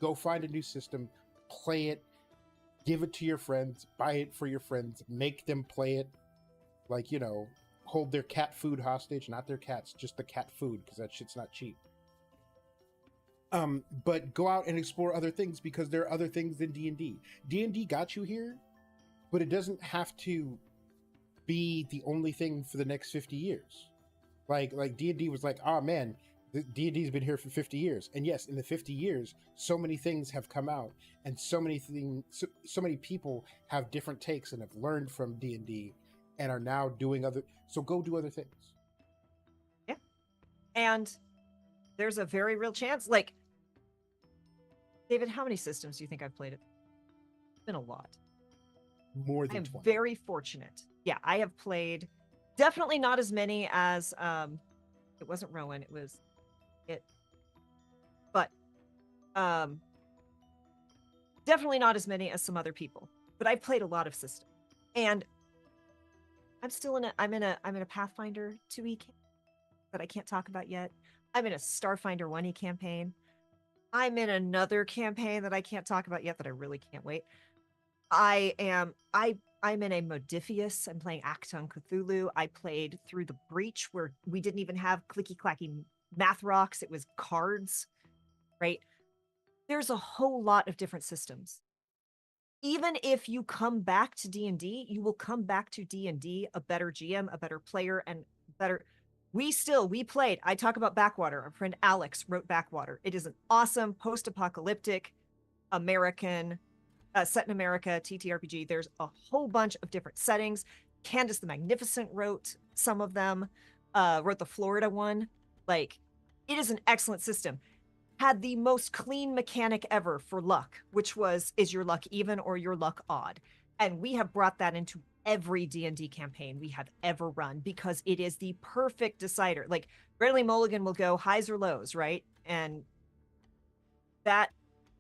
Go find a new system, play it, give it to your friends, buy it for your friends, make them play it. Like, hold their cat food hostage, not their cats, just the cat food, because that shit's not cheap. But go out and explore other things, because there are other things than D&D. D&D got you here, but it doesn't have to be the only thing for the next 50 years. Like D&D was like, oh man, D&D's been here for 50 years. And yes, in the 50 years, so many things have come out, and so many people have different takes and have learned from D&D and are now doing so go do other things. Yeah. And there's a very real chance, like, David, how many systems do you think I've played it? It's been a lot. More than I am 20. very fortunate. Yeah, I have played definitely not as many as it wasn't Rowan, it was it. But definitely not as many as some other people. But I've played a lot of systems. And I'm in a Pathfinder 2e that I can't talk about yet. I'm in a Starfinder 1e campaign. I'm in another campaign that I can't talk about yet that I really can't wait. I'm in a Modifius. I'm playing Acton Cthulhu. I played through the Breach, where we didn't even have clicky clacky math rocks. It was cards, right? There's a whole lot of different systems. Even if you come back to D&D, you will come back to D&D a better GM, a better player, and better. We played. I talk about Backwater. Our friend Alex wrote Backwater. It is an awesome post-apocalyptic American set in America TTRPG. There's a whole bunch of different settings. Candace the Magnificent wrote some of them, wrote the Florida one. Like, it is an excellent system. Had the most clean mechanic ever for luck, which was, is your luck even or your luck odd? And we have brought that into every D&D campaign we have ever run, because it is the perfect decider. Like, Bradley Mulligan will go highs or lows, right? And that,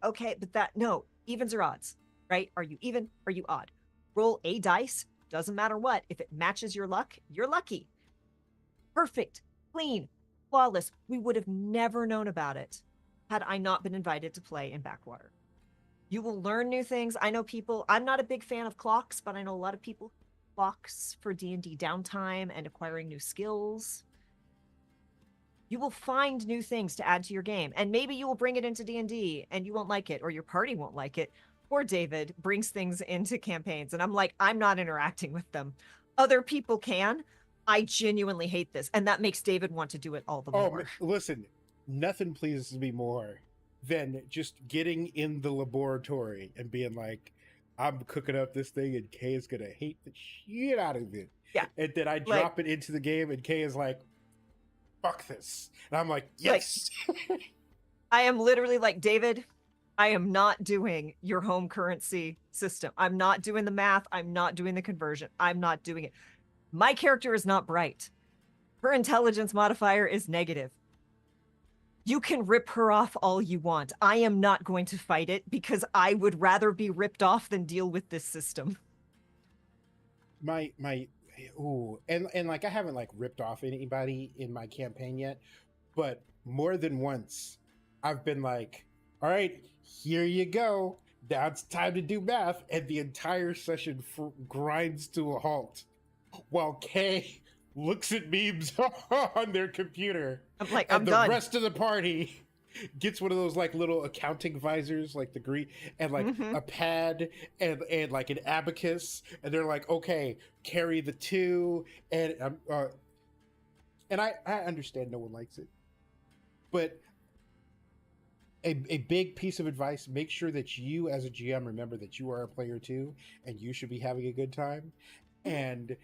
okay, but no, evens or odds, right? Are you even? Are you odd? Roll a dice, doesn't matter what. If it matches your luck, you're lucky. Perfect, clean, flawless. We would have never known about it had I not been invited to play in Backwater. You will learn new things. I know people, I'm not a big fan of clocks, but I know a lot of people clocks for D&D downtime and acquiring new skills. You will find new things to add to your game, and maybe you will bring it into D&D and you won't like it, or your party won't like it. Or David brings things into campaigns and I'm like, I'm not interacting with them. Other people can. I genuinely hate this, and that makes David want to do it all the more. Listen, nothing pleases me more than just getting in the laboratory and being like, I'm cooking up this thing, and Kay is gonna hate the shit out of it. Yeah. And then I Like- drop it into the game, and Kay is like, "Fuck this," and I'm like, Like- "Yes." I am literally like, David, I am not doing your home currency system. I'm not doing the math. I'm not doing the conversion. I'm not doing it. My character is not bright. Her intelligence modifier is negative. You can rip her off all you want. I am not going to fight it because I would rather be ripped off than deal with this system. my ooh, and like I haven't like ripped off anybody in my campaign yet, but more than once I've been like, all right, here you go, now it's time to do math, and the entire session grinds to a halt while Kay looks at memes on their computer. I'm like, and I'm the done. rest of the party gets one of those like little accounting visors, like the green, and like a pad and like an abacus, and they're like, okay, carry the 2, and I understand no one likes it, but a big piece of advice: make sure that you as a GM remember that you are a player too, and you should be having a good time, and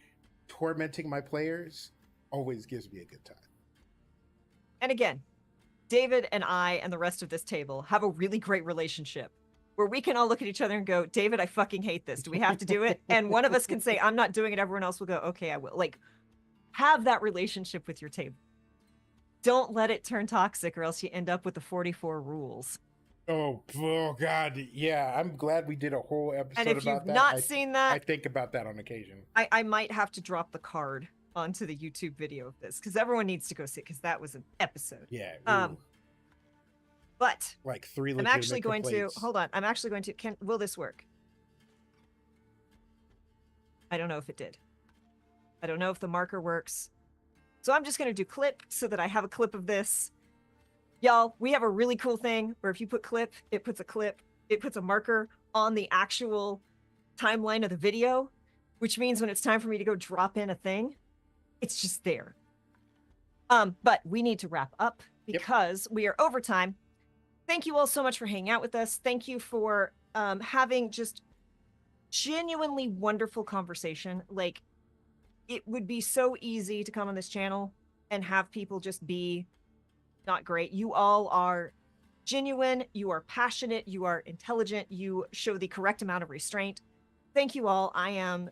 tormenting my players always gives me a good time. And again, David and I and the rest of this table have a really great relationship where we can all look at each other and go, David, I fucking hate this. Do we have to do it? And one of us can say, I'm not doing it. Everyone else will go, okay, I will. Like, have that relationship with your table. Don't let it turn toxic or else you end up with the 44 rules. Oh God, yeah. I'm glad we did a whole episode And if about you've that. not seen that, I think about that on occasion. I might have to drop the card onto the YouTube video of this because everyone needs to go see it because that was an episode. Yeah. But like 3 I'm legitimate actually going complaints. to hold on. I'm actually going to will this work? I don't know if it did. I don't know if the marker works. So I'm just going to do clip so that I have a clip of this. Y'all, we have a really cool thing where if you put clip, it puts a marker on the actual timeline of the video, which means when it's time for me to go drop in a thing, it's just there. But we need to wrap up because we are over time. Thank you all so much for hanging out with us. Thank you for having just genuinely wonderful conversation. Like, it would be so easy to come on this channel and have people just be not great. You all are genuine, you are passionate, you are intelligent, you show the correct amount of restraint. Thank you all. I am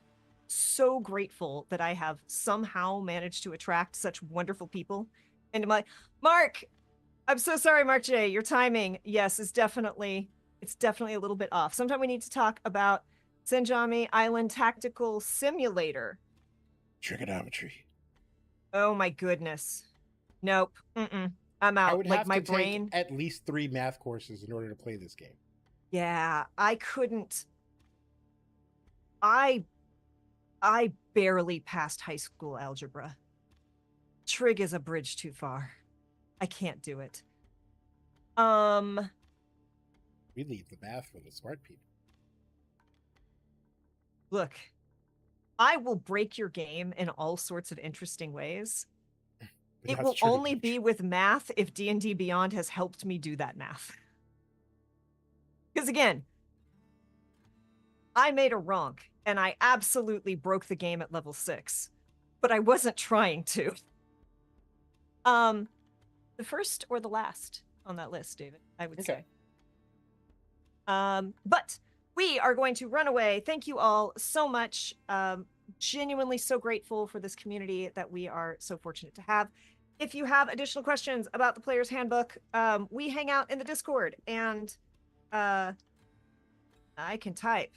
so grateful that I have somehow managed to attract such wonderful people into my Mark. I'm so sorry, Mark J. Your timing, yes, it's definitely a little bit off. Sometime we need to talk about Senjami Island Tactical Simulator. Trigonometry. Oh my goodness. Nope. I'm out. I would like have my to brain. take at least 3 math courses in order to play this game. Yeah, I couldn't. I barely passed high school algebra. Trig is a bridge too far. I can't do it. We leave the math for the smart people. Look, I will break your game in all sorts of interesting ways. But It that's will only trigonometry. be with math if D&D Beyond has helped me do that math. Because again, I made a wrong and I absolutely broke the game at level 6, but I wasn't trying to. The first or the last on that list, David, I would say. But we are going to run away. Thank you all so much. Genuinely so grateful for this community that we are so fortunate to have. If you have additional questions about the Player's Handbook, we hang out in the Discord and I can type.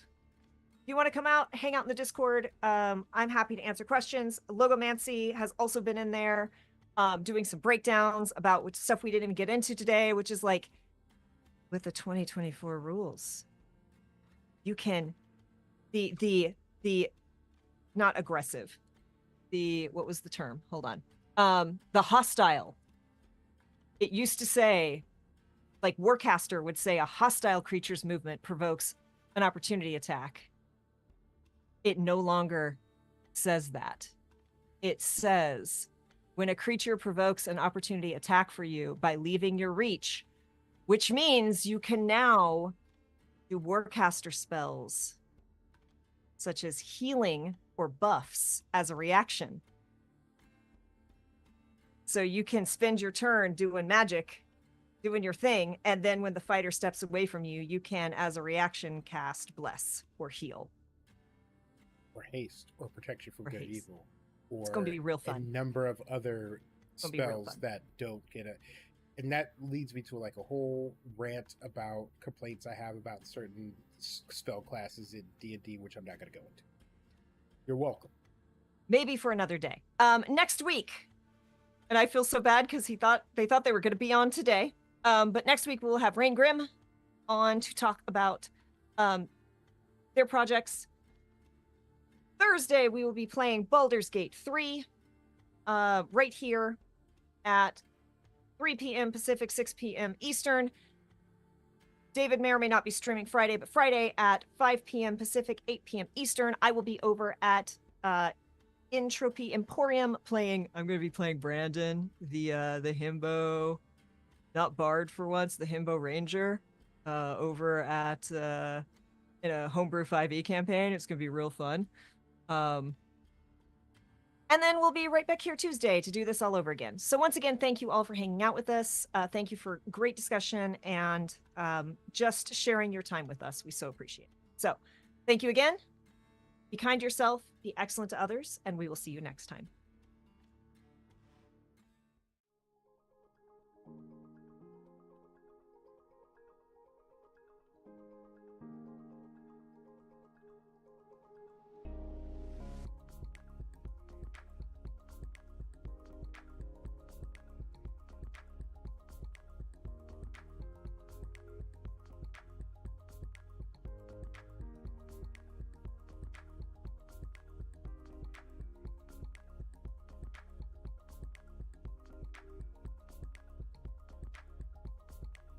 If you want to come out, hang out in the Discord, I'm happy to answer questions. Logomancy has also been in there doing some breakdowns about which stuff we didn't even get into today, which is like with the 2024 rules. You can the not aggressive. What was the term? Hold on. The hostile. It used to say, like Warcaster would say, a hostile creature's movement provokes an opportunity attack. It no longer says that. It says, when a creature provokes an opportunity attack for you by leaving your reach, which means you can now do Warcaster spells such as healing or buffs, as a reaction. So you can spend your turn doing magic, doing your thing, and then when the fighter steps away from you, you can, as a reaction, cast Bless or Heal. Or Haste, or Protection from Good Haste. Evil. Or it's going to be real fun. A number of other spells that don't get a... And that leads me to like a whole rant about complaints I have about certain spell classes in D&D, which I'm not going to go into. You're welcome. Maybe for another day. Next week, and I feel so bad because they thought they were going to be on today. But next week we'll have Rain Grimm on to talk about their projects. Thursday we will be playing Baldur's Gate 3 right here at 3 p.m. Pacific, 6 p.m. Eastern. David may or may not be streaming Friday, but Friday at 5 p.m. Pacific, 8 p.m. Eastern, I will be over at Entropy Emporium playing. I'm going to be playing Brandon, the himbo, not bard for once, the himbo ranger, over at in a homebrew 5e campaign. It's going to be real fun. And then we'll be right back here Tuesday to do this all over again. So once again, thank you all for hanging out with us. Thank you for great discussion and just sharing your time with us. We so appreciate it. So thank you again. Be kind to yourself, be excellent to others, and we will see you next time.